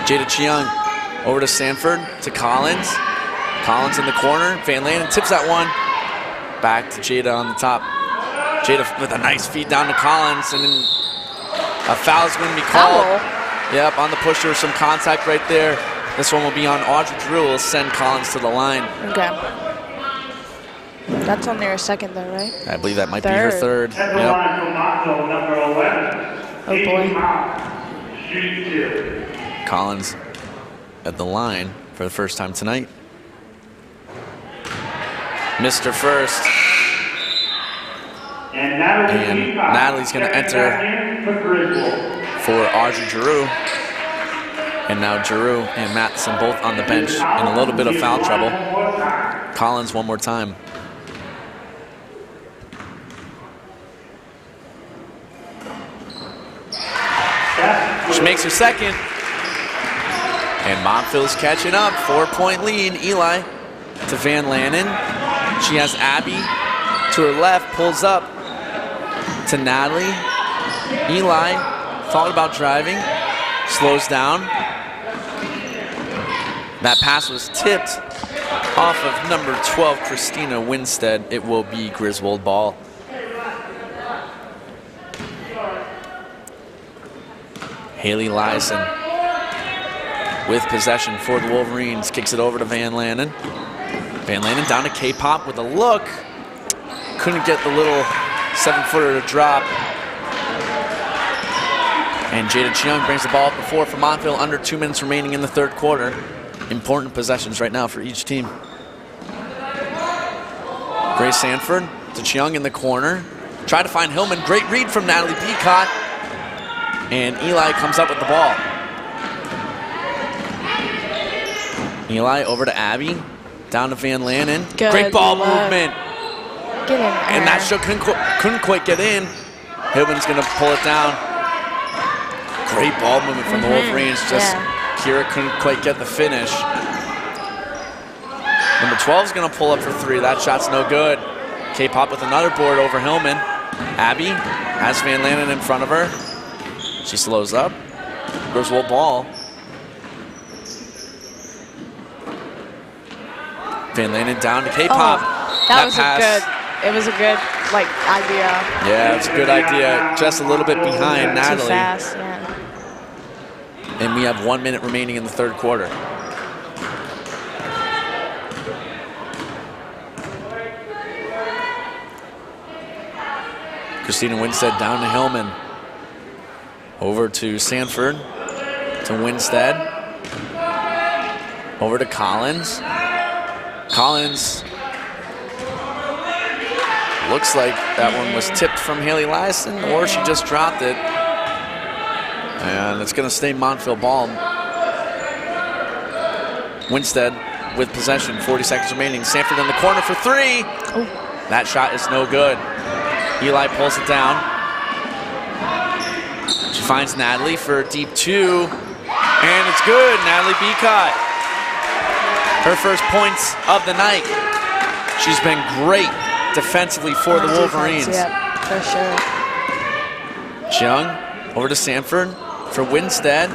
Speaker 1: Jada Chiang over to Sanford, to Collins. Collins in the corner. Van Lanen tips that one. Back to Jada on the top. Jada with a nice feed down to Collins, and then a foul is going to be called. Yep, on the push, there was some contact right there. This one will be on Audrey Drew. Will send Collins to the line.
Speaker 2: Okay. That's only her second, though, right?
Speaker 1: I believe that might be her third.
Speaker 3: At the line from Montville, number 11.
Speaker 2: Oh, boy.
Speaker 3: Shooting 2.
Speaker 1: Collins at the line for the first time tonight. Mr. First.
Speaker 3: And
Speaker 1: Natalie's going to enter for Audrey Giroux. And now Giroux and Matheson both on the bench in a little bit of foul trouble. Collins one more time. She makes her second. And Montville's catching up. 4-point lead. Eli to Van Lanen. She has Abby to her left, pulls up to Natalie. Eli thought about driving, slows down. That pass was tipped off of number 12, Christina Winstead. It will be Griswold ball. Haley Lyson with possession for the Wolverines. Kicks it over to Van Lanen. Van Lanen down to K-Pop with a look. Couldn't get the little 7-footer to drop. And Jada Chiang brings the ball up before for Montville. Under 2 minutes remaining in the third quarter. Important possessions right now for each team. Grace Sanford to Chiang in the corner. Try to find Hillman. Great read from Natalie Beacott. And Eli comes up with the ball. Eli over to Abby. Down to Van Lanen.
Speaker 2: Good
Speaker 1: Great ball
Speaker 2: look.
Speaker 1: movement.
Speaker 2: Get in there.
Speaker 1: And that shot couldn't quite get in. Hillman's going to pull it down. Great ball movement from the Wolverines. Just Kira couldn't quite get the finish. Number 12 is going to pull up for 3. That shot's no good. K-Pop with another board over Hillman. Abby has Van Lanen in front of her. She slows up. Griswold ball. Van Lanen down to K-Pop.
Speaker 2: That was it was a good idea.
Speaker 1: Yeah, it's a good idea. Just a little bit behind Natalie.
Speaker 2: Too fast, yeah.
Speaker 1: And we have 1 minute remaining in the third quarter. Christina Winstead down to Hillman. Over to Sanford, to Winstead. Over to Collins. Collins looks like that one was tipped from Haley Lyson, or she just dropped it. And it's going to stay Montville ball. Winstead with possession, 40 seconds remaining. Sanford in the corner for 3.
Speaker 2: Oh.
Speaker 1: That shot is no good. Eli pulls it down. She finds Natalie for a deep 2. And it's good, Natalie Beacott. Her first points of the night. She's been great defensively for the Wolverines.
Speaker 2: Yeah, for sure.
Speaker 1: Jung over to Sanford for Winstead.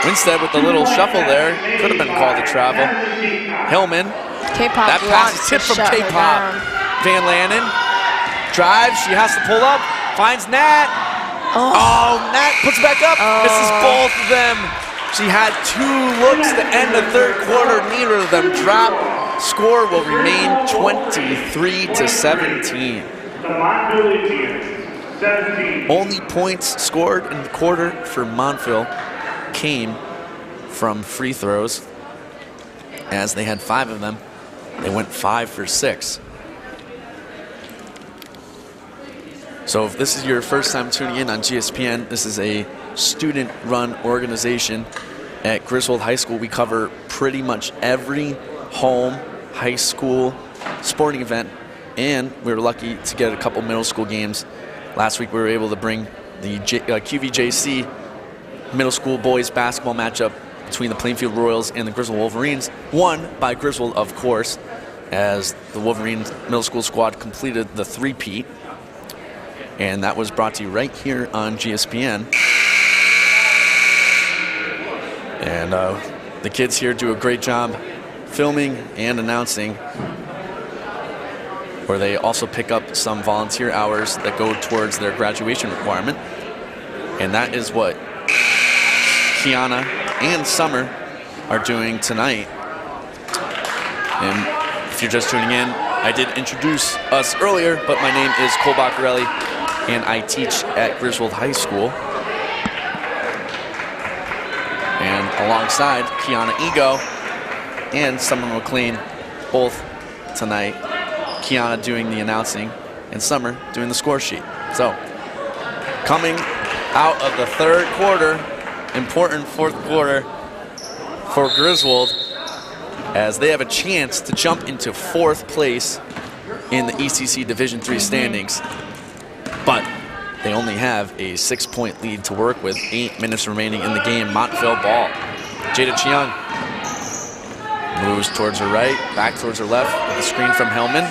Speaker 1: Winstead with the little shuffle there. Could have been called a travel. Hillman.
Speaker 2: K-Pop
Speaker 1: that pass is tipped from K-Pop. Van Lanen drives. She has to pull up. Finds Nat. Oh, Nat puts it back up. Misses both of them. She had 2 looks to end the third quarter. Neither of them dropped. Score will remain 23-17. Only points scored in the quarter for Montville came from free throws. As they had 5 of them, they went 5 for 6. So if this is your first time tuning in on GSPN, this is a student-run organization at Griswold High School. We cover pretty much every home high school sporting event, and we were lucky to get a couple middle school games. Last week we were able to bring the QVJC middle school boys basketball matchup between the Plainfield Royals and the Griswold Wolverines, won by Griswold, of course, as the Wolverines middle school squad completed the three-peat. And that was brought to you right here on GSPN. And the kids here do a great job filming and announcing, where they also pick up some volunteer hours that go towards their graduation requirement. And that is what Kiana and Summer are doing tonight. And if you're just tuning in, I did introduce us earlier, but my name is Cole Baccarelli, and I teach at Griswold High School. And alongside Kiana Ego and Summer McLean, both tonight. Kiana doing the announcing and Summer doing the score sheet. So, coming out of the third quarter, important fourth quarter for Griswold, as they have a chance to jump into fourth place in the ECC Division III standings. But they only have a 6-point lead to work with, 8 minutes remaining in the game. Montville ball. Jada Chiang moves towards her right, back towards her left with a screen from Hellman.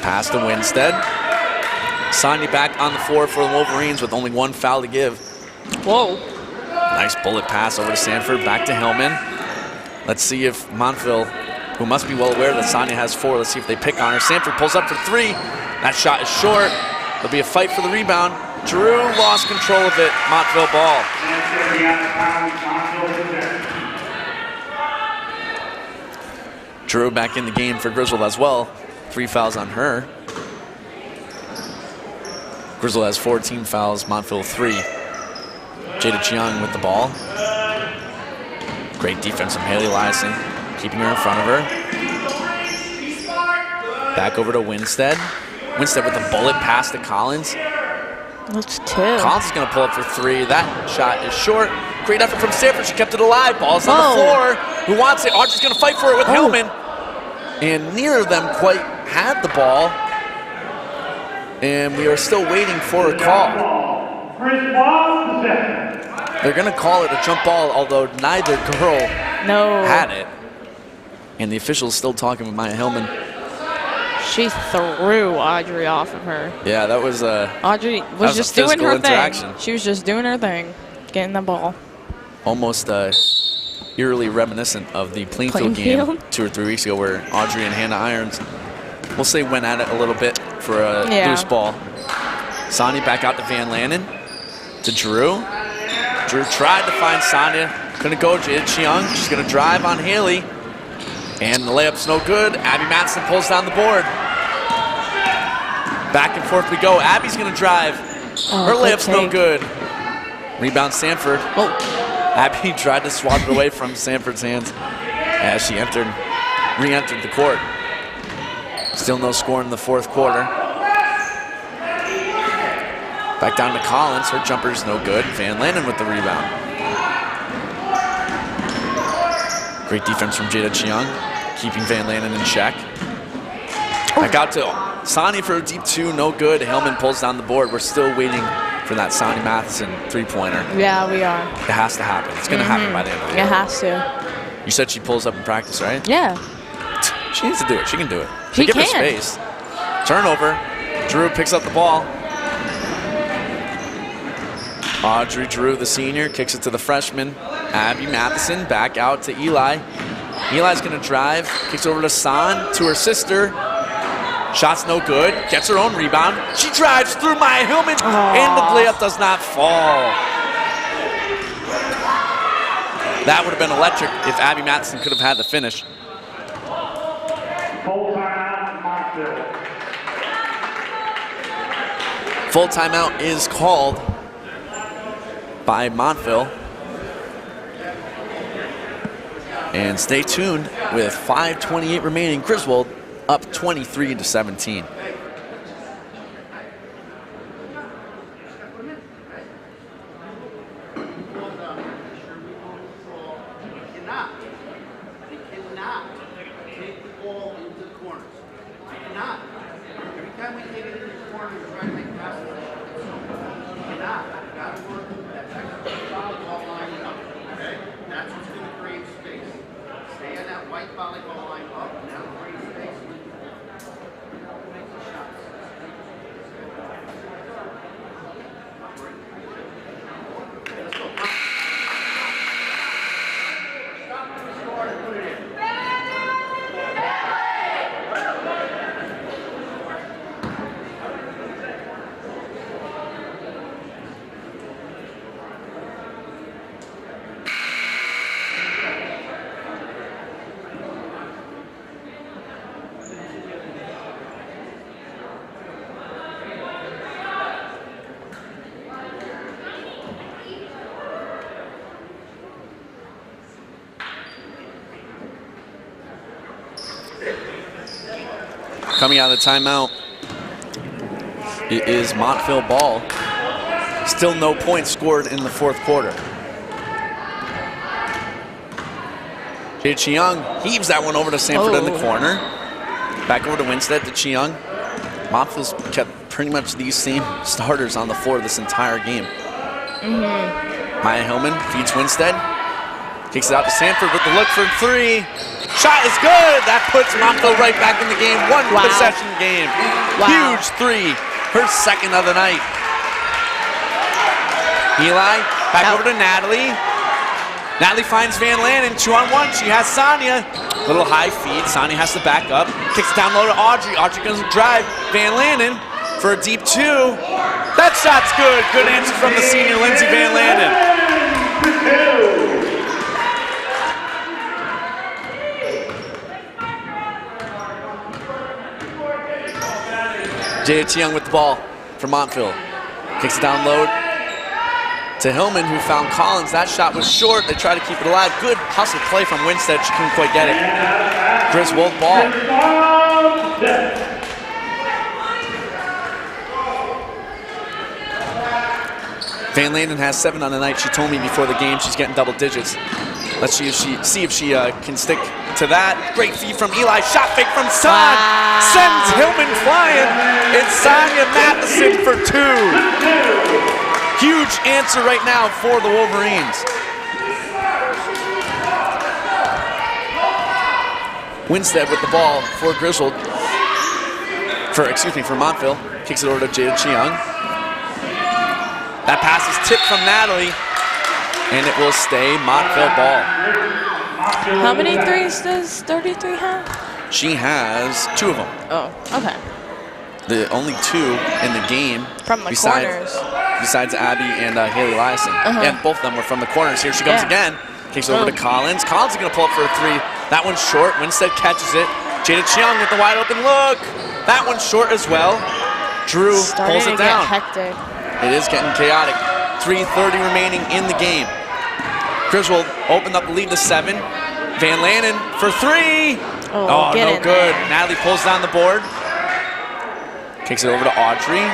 Speaker 1: Pass to Winstead. Sonia back on the floor for the Wolverines with only 1 foul to give.
Speaker 2: Whoa.
Speaker 1: Nice bullet pass over to Sanford, back to Hellman. Let's see if Montville, who must be well aware that Sonia has 4, let's see if they pick on her. Sanford pulls up for 3. That shot is short. There'll be a fight for the rebound. Drew lost control of it. Montville ball. Drew back in the game for Griswold as well. 3 fouls on her. Griswold has 14 fouls, Montville 3. Jada Chiang with the ball. Great defense from Haley Eliason, keeping her in front of her. Back over to Winstead. Winstead with the bullet pass to Collins.
Speaker 2: That's 2.
Speaker 1: Collins is going to pull up for 3. That shot is short. Great effort from Sanford. She kept it alive. Ball's on the floor. Who wants it? Audrey's going to fight for it with Hellman. And neither of them quite had the ball. And we are still waiting for a call. They're going to call it a jump ball, although neither girl had it. And the official is still talking with Maya Hellman.
Speaker 2: She threw Audrey off of her.
Speaker 1: Yeah, that was
Speaker 2: Audrey was just doing her thing. She was just doing her thing, getting the ball.
Speaker 1: Almost eerily reminiscent of the Plainfield game 2 or 3 weeks ago, where Audrey and Hannah Irons, we'll say, went at it a little bit for a loose ball. Sonia back out to Van Lannen, to Drew. Drew tried to find Sonia, couldn't go. Jada Chiang, she's going to drive on Haley. And the layup's no good. Abby Matson pulls down the board. Back and forth we go. Abby's going to drive. Her layup's no good. Rebound Sanford. Abby tried to swat it away from Sanford's hands as she re-entered the court. Still no score in the fourth quarter. Back down to Collins. Her jumper's no good. Van Lannen with the rebound. Great defense from Jada Chiang, keeping Van Lannen in check. Back out to Sonia for a deep 2, no good. Hellman pulls down the board. We're still waiting for that Sonia Matheson 3-pointer.
Speaker 2: Yeah, we are.
Speaker 1: It has to happen. It's going to happen by the end of the year.
Speaker 2: It has to.
Speaker 1: You said she pulls up in practice, right?
Speaker 2: Yeah.
Speaker 1: She needs to do it. She can do it.
Speaker 2: She
Speaker 1: give
Speaker 2: can.
Speaker 1: her space. Turnover. Drew picks up the ball. Audrey Drew, the senior, kicks it to the freshman. Abby Matheson back out to Eli. Eli's going to drive. Kicks over to San, to her sister. Shot's no good. Gets her own rebound. She drives through Maya Hillman, and the layup does not fall. That would have been electric if Abby Matheson could have had the finish. Full timeout is called by Montville. And stay tuned with 5:28 remaining. Griswold up 23-17.
Speaker 4: take the ball into the corners. I cannot. Every time we take it into the corner, we try to make passes. You cannot. You got to work that extra volleyball line up. Okay? That's what's going to create space. Stay on that white volleyball line up, and that'll create space. Make the shots. Let's go. Stop the score and put it in.
Speaker 1: Coming out of the timeout, it is Montville ball. Still no points scored in the fourth quarter. Jade Chiang heaves that one over to Sanford in the corner. Back over to Winstead to Chiang. Montville's kept pretty much these same starters on the floor this entire game. Maya Hillman feeds Winstead. Kicks it out to Sanford with the look for three. Shot is good. That puts Montville right back in the game. One possession game. Huge three. Her second of the night. Eli back over to Natalie. Natalie finds Van Lannen. 2-on-1. She has Sonia. Little high feed. Sonia has to back up. Kicks it down low to Audrey. Audrey goes to drive. Van Lannen for a deep two. That shot's good. Good answer from the senior Lindsay Van Lannen. Jada Chiang with the ball for Montville. Kicks it down low to Hillman, who found Collins. That shot was short. They try to keep it alive. Good hustle play from Winstead. She couldn't quite get it. Griswold ball. Van Lannen has 7 on the night. She told me before the game she's getting double digits. Let's see if she can stick to that. Great feed from Eli. Shot fake from Son. Sends Hillman flying. It's Sonia Matheson for 2. Huge answer right now for the Wolverines. Winstead with the ball for Griswold. For Montville. Kicks it over to Jada Chiang. That pass is tipped from Natalie. And it will stay Montville ball.
Speaker 2: How many threes does 33 have?
Speaker 1: She has 2 of them.
Speaker 2: Oh, okay.
Speaker 1: The only 2 in the game.
Speaker 2: From the corners.
Speaker 1: Besides Abby and Haley Eliason. And both of them were from the corners. Here she comes again. Kicks over to Collins. Collins is going to pull up for a 3. That one's short. Winstead catches it. Jada Chiang with the wide open look. That one's short as well. Drew pulls it down.
Speaker 2: Hectic.
Speaker 1: It is getting chaotic. 3:30 remaining in the game. Griswold opened up the lead to 7. Van Lannen for 3. Oh, no good. Natalie pulls down the board. Kicks it over to Audrey.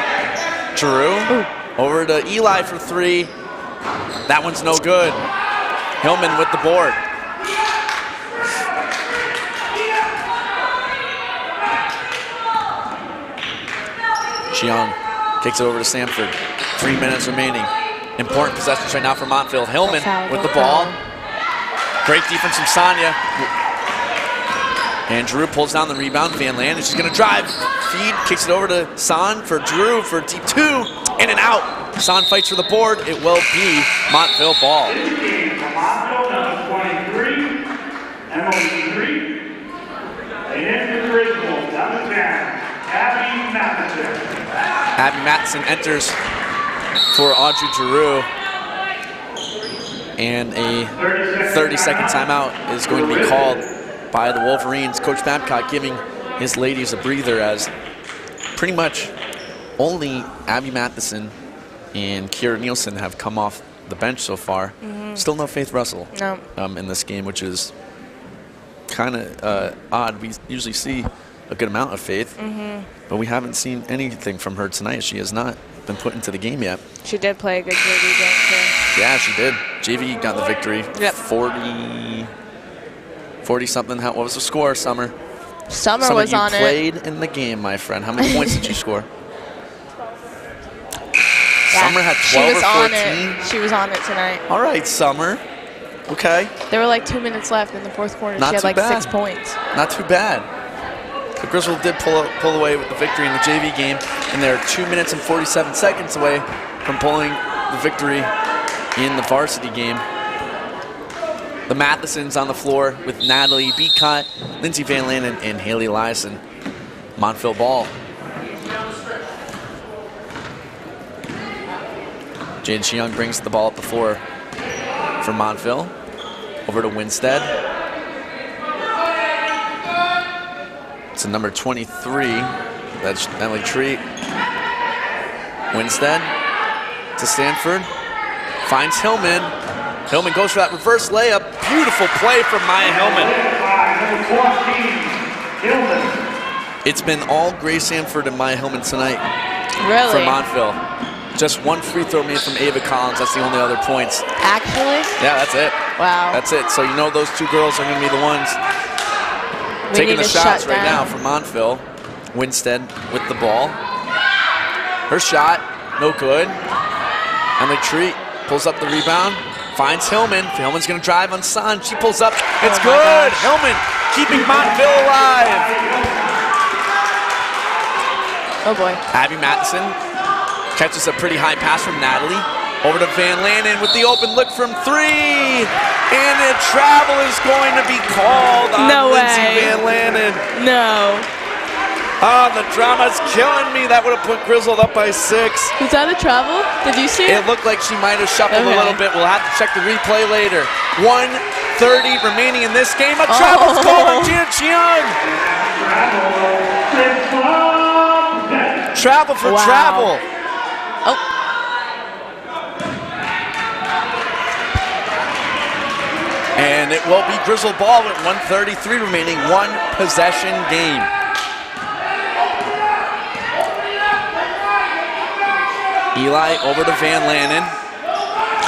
Speaker 1: Drew. Over to Eli for 3. That one's no good. Hillman with the board. Chiang kicks it over to Sanford. 3 minutes remaining. Important possessions right now for Montville. Hillman with the ball. Great defense from Sonia. And Drew pulls down the rebound. Van Lannen, she's going to drive. Feed, kicks it over to San for Drew for deep 2. In and out. San fights for the board. It will be Montville ball.
Speaker 3: Montville, number 23, Emily 3. And into Griswold, number 10, Abby Matheson.
Speaker 1: Abby Matheson enters for Audrey Giroux. And a 30-second timeout is going to be called by the Wolverines. Coach Babcock giving his ladies a breather as pretty much only Abby Matheson and Kiera Nielsen have come off the bench so far. Still no Faith Russell in this game, which is kind of odd. We usually see a good amount of Faith, but we haven't seen anything from her tonight. She has not been put into the game yet.
Speaker 2: She did play a good JV game too.
Speaker 1: Yeah, she did. JV got the victory. 40, 40-something. What was the score, Summer?
Speaker 2: Summer was on it.
Speaker 1: You played in the game, my friend. How many points did you score? Summer had 12 or 14.
Speaker 2: She was on it tonight.
Speaker 1: All right, Summer. Okay.
Speaker 2: There were like 2 minutes left in the fourth quarter.
Speaker 1: Not
Speaker 2: she had
Speaker 1: too
Speaker 2: like
Speaker 1: bad.
Speaker 2: 6 points.
Speaker 1: Not too bad. The Griswold did pull away with the victory in the JV game, and they're 2 minutes and 47 seconds away from pulling the victory in the varsity game. The Mathesons on the floor with Natalie Beacott, Lindsay Van Lanen, and Haley Eliason. Montville ball. Jade Cheung brings the ball up the floor for Montville. Over to Winstead. It's a number 23. That's Emily Treat. Winstead to Stanford. Finds Hillman. Hillman goes for that reverse layup. Beautiful play from Maya Hillman. It's been all Grace Sanford and Maya Hillman tonight.
Speaker 2: Really?
Speaker 1: For Montville. Just one free throw made from Ava Collins. That's the only other points.
Speaker 2: Actually?
Speaker 1: Yeah, that's it.
Speaker 2: Wow.
Speaker 1: That's it. So you know those two girls are going to be the ones taking the shots right now for Montville. Winstead with the ball. Her shot, no good. Emily Treat pulls up the rebound. Finds Hillman. Hillman's going to drive on San. She pulls up. It's good. Hillman keeping Montville alive.
Speaker 2: Oh, boy.
Speaker 1: Abby Matheson catches a pretty high pass from Natalie. Over to Van Lanen with the open look from 3. And the travel is going to be called on Lindsay Van Lanen.
Speaker 2: No.
Speaker 1: Oh, the drama's killing me. That would have put Griswold up by 6.
Speaker 2: Was that a travel? Did you see it?
Speaker 1: It looked like she might have shuffled a little bit. We'll have to check the replay later. 1:30 remaining in this game. A travel's called on Gina Cheung. Travel for travel.
Speaker 2: Oh.
Speaker 1: And it will be Griswold ball with 1:33 remaining. 1 possession game. Eli over to Van Lanen.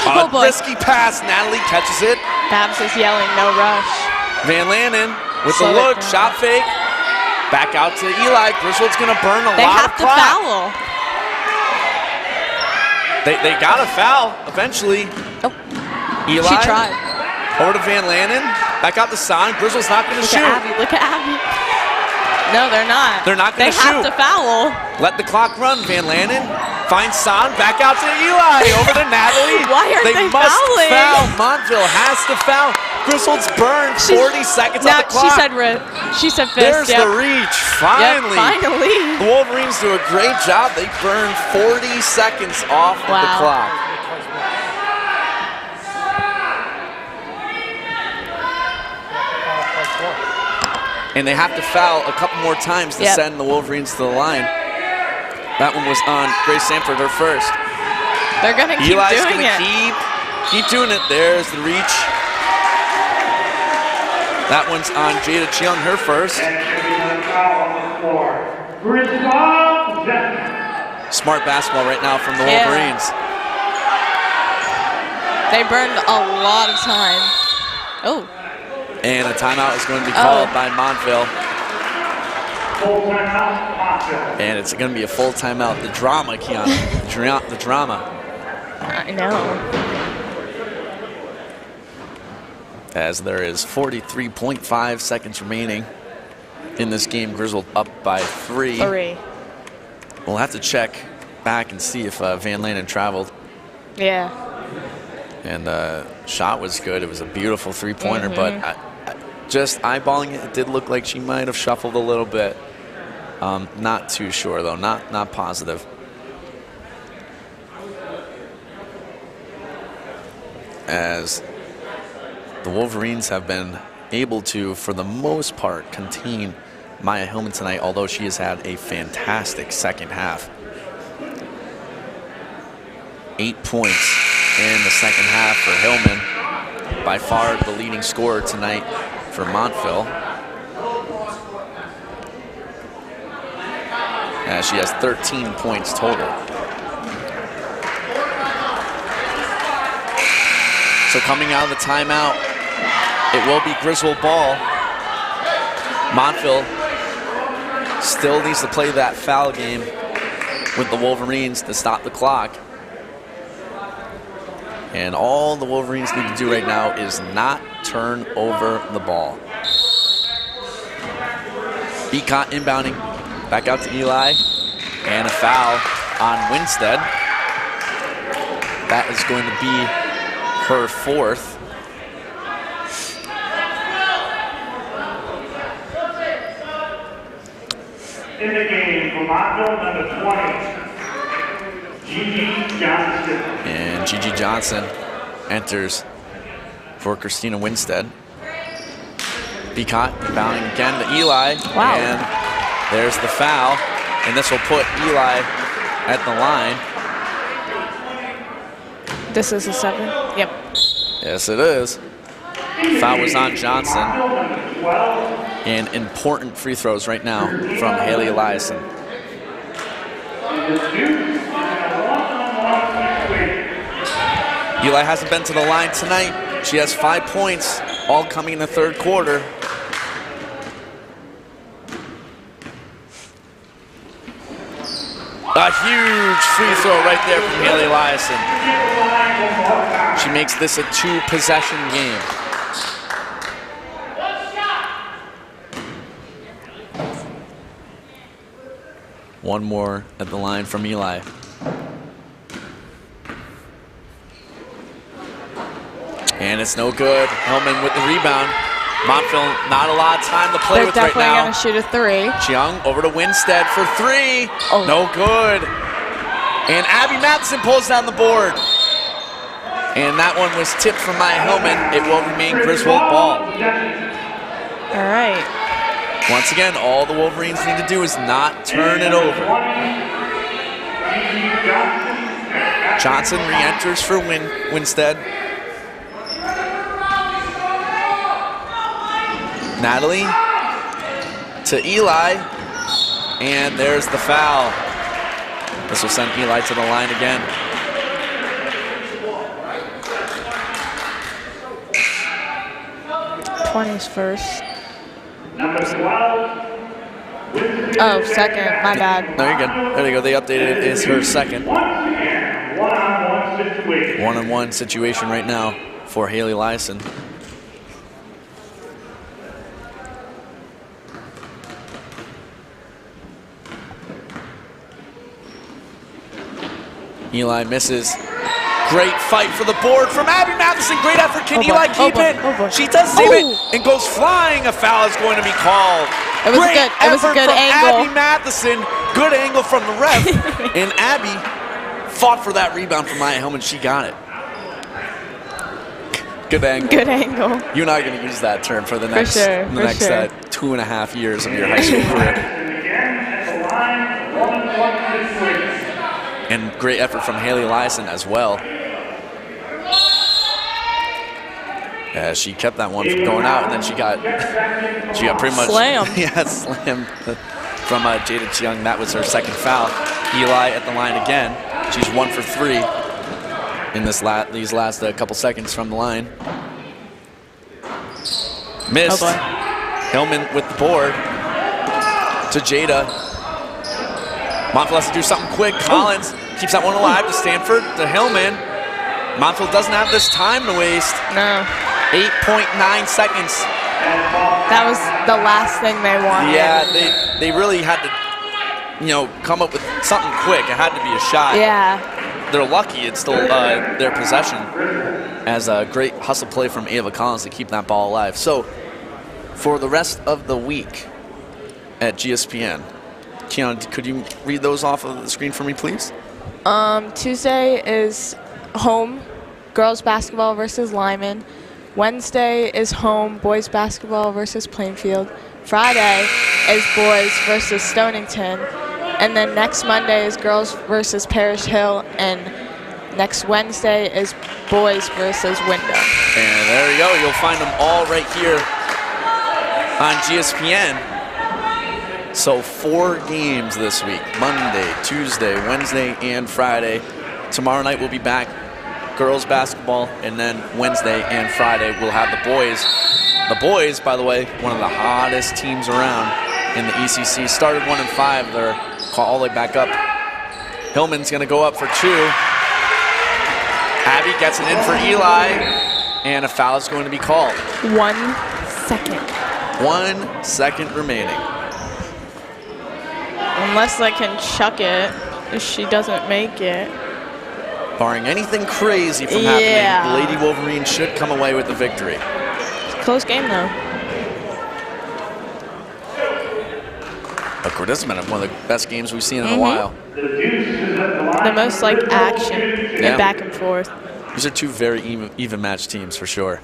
Speaker 1: A risky pass. Natalie catches it.
Speaker 2: Babs is yelling, no rush.
Speaker 1: Van Lanen with the look. Shot fake. Back out to Eli. Griswold's going to burn a lot of clock.
Speaker 2: They have to foul.
Speaker 1: They got a foul eventually.
Speaker 2: Oh.
Speaker 1: Eli.
Speaker 2: She tried.
Speaker 1: Over to Van Lanen. Back out to San. Griswold's not going to shoot.
Speaker 2: Look at Abby. No, they're not.
Speaker 1: They're not going to shoot.
Speaker 2: They have to foul.
Speaker 1: Let the clock run. Van Lanen finds San. Back out to Eli. Over to Natalie.
Speaker 2: Why aren't they
Speaker 1: must
Speaker 2: fouling?
Speaker 1: Foul. Montville has to foul. Griswold's burned 40 seconds on the clock.
Speaker 2: She said fist.
Speaker 1: There's the reach. Finally.
Speaker 2: Yep, finally.
Speaker 1: The Wolverines do a great job. They burn 40 seconds off of the clock. And they have to foul a couple more times to send the Wolverines to the line. That one was on Grace Sanford, her first.
Speaker 2: They're going to keep
Speaker 1: Eli's
Speaker 2: doing it.
Speaker 1: Keep doing it. There's the reach. That one's on Jada Cheung, her first. Smart basketball right now from the Wolverines.
Speaker 2: They burned a lot of time. Oh.
Speaker 1: And a timeout is going to be called by Montville. And it's going to be a full timeout. The drama, Kiana. The drama.
Speaker 2: I know.
Speaker 1: As there is 43.5 seconds remaining in this game. Griswold up by 3. We'll have to check back and see if Van Lanen traveled.
Speaker 2: Yeah.
Speaker 1: And shot was good. It was a beautiful three-pointer, but just eyeballing it, it did look like she might have shuffled a little bit. Not too sure, though. Not positive. As the Wolverines have been able to, for the most part, contain Maya Hillman tonight, although she has had a fantastic second half. 8 points in the second half for Hillman. By far the leading scorer tonight for Montville. She has 13 points total. So coming out of the timeout, It will be Griswold ball. Montville still needs to play that foul game with the Wolverines to stop the clock. And all the Wolverines need to do right now is not turn over the ball. Beacott inbounding, back out to Eli, and a foul on Winstead. That is going to be her fourth.
Speaker 3: In the game for Montville, number 20, Gigi Johnson.
Speaker 1: And Gigi Johnson enters for Christina Winstead. Beacott inbounding again to Eli.
Speaker 2: Wow.
Speaker 1: And there's the foul. And this will put Eli at the line.
Speaker 2: This is a 7? Yep.
Speaker 1: Yes, it is. Foul was on Johnson. And important free throws right now from Haley Eliason. Eli hasn't been to the line tonight. She has 5 points, all coming in the third quarter. A huge free throw right there from Haley Eliason. She makes this a 2-possession game. One more at the line from Eli. And it's no good. Hellman with the rebound. Montville, not a lot of time to play with right now.
Speaker 2: They're definitely going to shoot a 3.
Speaker 1: Chiang over to Winstead for 3.
Speaker 2: Oh.
Speaker 1: No good. And Abby Matheson pulls down the board. And that one was tipped from Maya Hellman. It will remain Griswold ball.
Speaker 2: All right.
Speaker 1: Once again, all the Wolverines need to do is not turn it over. Johnson re-enters for Winstead. Natalie to Eli, and there's the foul. This will send Eli to the line again.
Speaker 2: '20s first.
Speaker 3: Number 12.
Speaker 2: Oh, second. My bad.
Speaker 1: No, you're good. There you go. They updated it. It's her second.
Speaker 3: Once again, one-on-one situation.
Speaker 1: One-on-one situation right now for Haley Eliason. Eli misses. Great fight for the board from Abby Matheson. Great effort. Can Eli keep it? She does save it and goes flying. A foul is going to be called.
Speaker 2: It was good. It was a good angle.
Speaker 1: Abby Matheson. Good angle from the ref. And Abby fought for that rebound from Maya Hellman. She got it. Good angle.
Speaker 2: Good angle.
Speaker 1: You and I are going to use that term for the next,
Speaker 2: sure,
Speaker 1: 2.5 years of your high school career. And great effort from Haley Eliason as well. She kept that one from going out, and then she got pretty much
Speaker 2: slammed.
Speaker 1: Yeah, slammed from Jada Chiang. That was her second foul. Eli at the line again. She's 1 for 3 in these last couple seconds from the line. Missed.
Speaker 2: Oh boy.
Speaker 1: Hillman with the board to Jada. Montville has to do something quick. Collins keeps that one alive to Stanford, to Hillman. Montville doesn't have this time to waste.
Speaker 2: No.
Speaker 1: 8.9 seconds.
Speaker 2: That was the last thing they wanted.
Speaker 1: Yeah, they really had to, come up with something quick. It had to be a shot.
Speaker 2: Yeah.
Speaker 1: They're lucky it's still their possession, as a great hustle play from Ava Collins to keep that ball alive. So, for the rest of the week at GSPN, Keon, could you read those off of the screen for me, please?
Speaker 2: Tuesday is home, girls basketball versus Lyman. Wednesday is home, boys basketball versus Plainfield. Friday is boys versus Stonington. And then next Monday is girls versus Parish Hill. And next Wednesday is boys versus Wyndham.
Speaker 1: And there you go. You'll find them all right here on GSPN. So 4 games this week, Monday, Tuesday, Wednesday, and Friday. Tomorrow night we'll be back girls basketball, and then Wednesday and Friday we'll have the boys. The boys, by the way, one of the hottest teams around in the ECC. Started 1-5, they're all the way back up. Hillman's gonna go up for 2. Abby gets it in for Eli, and a foul is going to be called.
Speaker 2: 1 second.
Speaker 1: 1 second remaining.
Speaker 2: Unless I can chuck it, if she doesn't make it.
Speaker 1: Barring anything crazy from happening, the Lady Wolverines should come away with the victory.
Speaker 2: It's a close game, though.
Speaker 1: But this has been one of the best games we've seen in a while.
Speaker 2: The most, like, action and back and forth.
Speaker 1: These are 2 very even matched teams, for sure.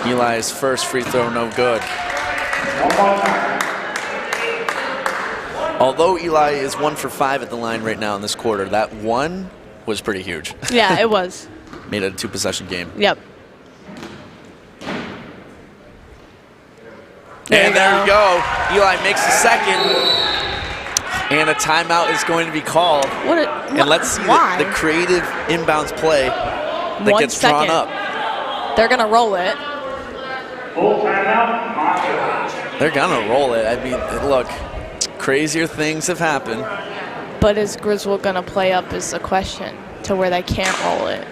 Speaker 1: Eli's first free throw, no good. Although Eli is 1 for 5 at the line right now in this quarter, that one was pretty huge.
Speaker 2: Yeah, it was.
Speaker 1: Made it a 2-possession game.
Speaker 2: Yep.
Speaker 1: And there we go. Eli makes the second. And a timeout is going to be called.
Speaker 2: And
Speaker 1: let's see the creative inbounds play that gets drawn up.
Speaker 2: They're going to roll it.
Speaker 3: Full timeout, Montville.
Speaker 1: They're going to roll it. I mean, look, crazier things have happened.
Speaker 2: But is Griswold going to play up is the question to where they can't roll it.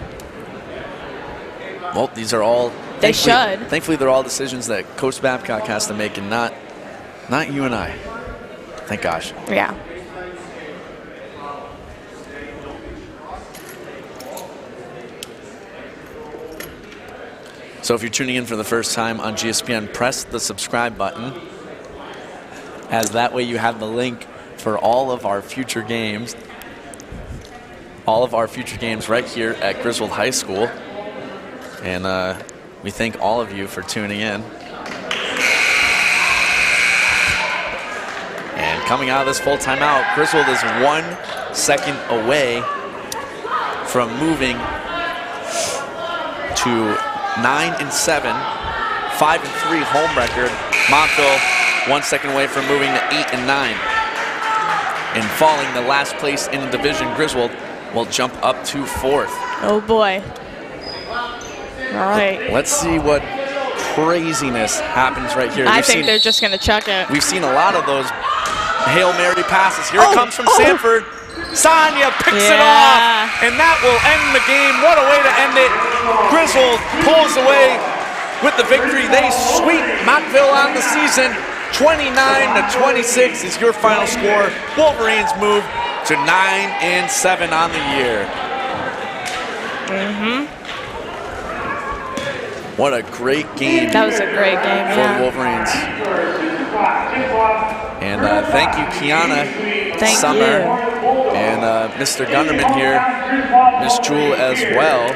Speaker 1: Well, these are all...
Speaker 2: They should.
Speaker 1: Thankfully, they're all decisions that Coach Babcock has to make and not you and I. Thank gosh.
Speaker 2: Yeah.
Speaker 1: So if you're tuning in for the first time on GSPN, press the subscribe button, as that way you have the link for all of our future games. All of our future games right here at Griswold High School. And we thank all of you for tuning in. And coming out of this full timeout, Griswold is 1 second away from moving to 9-7, 5-3 home record. Montville 1 second away from moving to 8-9. And falling the last place in the division, Griswold will jump up to 4th.
Speaker 2: Oh boy. All right.
Speaker 1: Let's see what craziness happens right here.
Speaker 2: I think they're just going to chuck it.
Speaker 1: We've seen a lot of those Hail Mary passes. Here it comes from Sanford. Sonia picks it off, and that will end the game. What a way to end it. Griswold pulls away with the victory. They sweep Montville on the season. 29-26 is your final score. Wolverines move to 9-7 on the year. What a great game.
Speaker 2: That was a great game,
Speaker 1: for the Wolverines. And thank you, Kiana, Summer, and Mr. Gunderman here, Miss Jewel as well,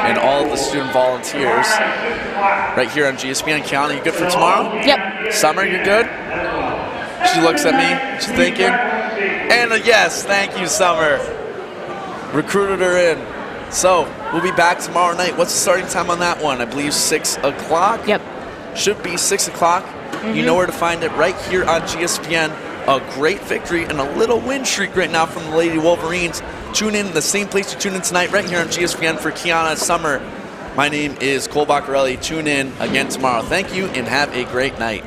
Speaker 1: and all of the student volunteers right here on GSPN. Kiana, you good for tomorrow?
Speaker 2: Yep.
Speaker 1: Summer, you good? She looks at me, she's thinking. And yes, thank you, Summer. Recruited her in. So, we'll be back tomorrow night. What's the starting time on that one? I believe 6 o'clock?
Speaker 2: Yep.
Speaker 1: Should be 6 o'clock. You know where to find it right here on GSPN. A great victory and a little win streak right now from the Lady Wolverines. Tune in the same place you tune in tonight right here on GSPN for Kiana, Summer. My name is Cole Baccarelli. Tune in again tomorrow. Thank you and have a great night.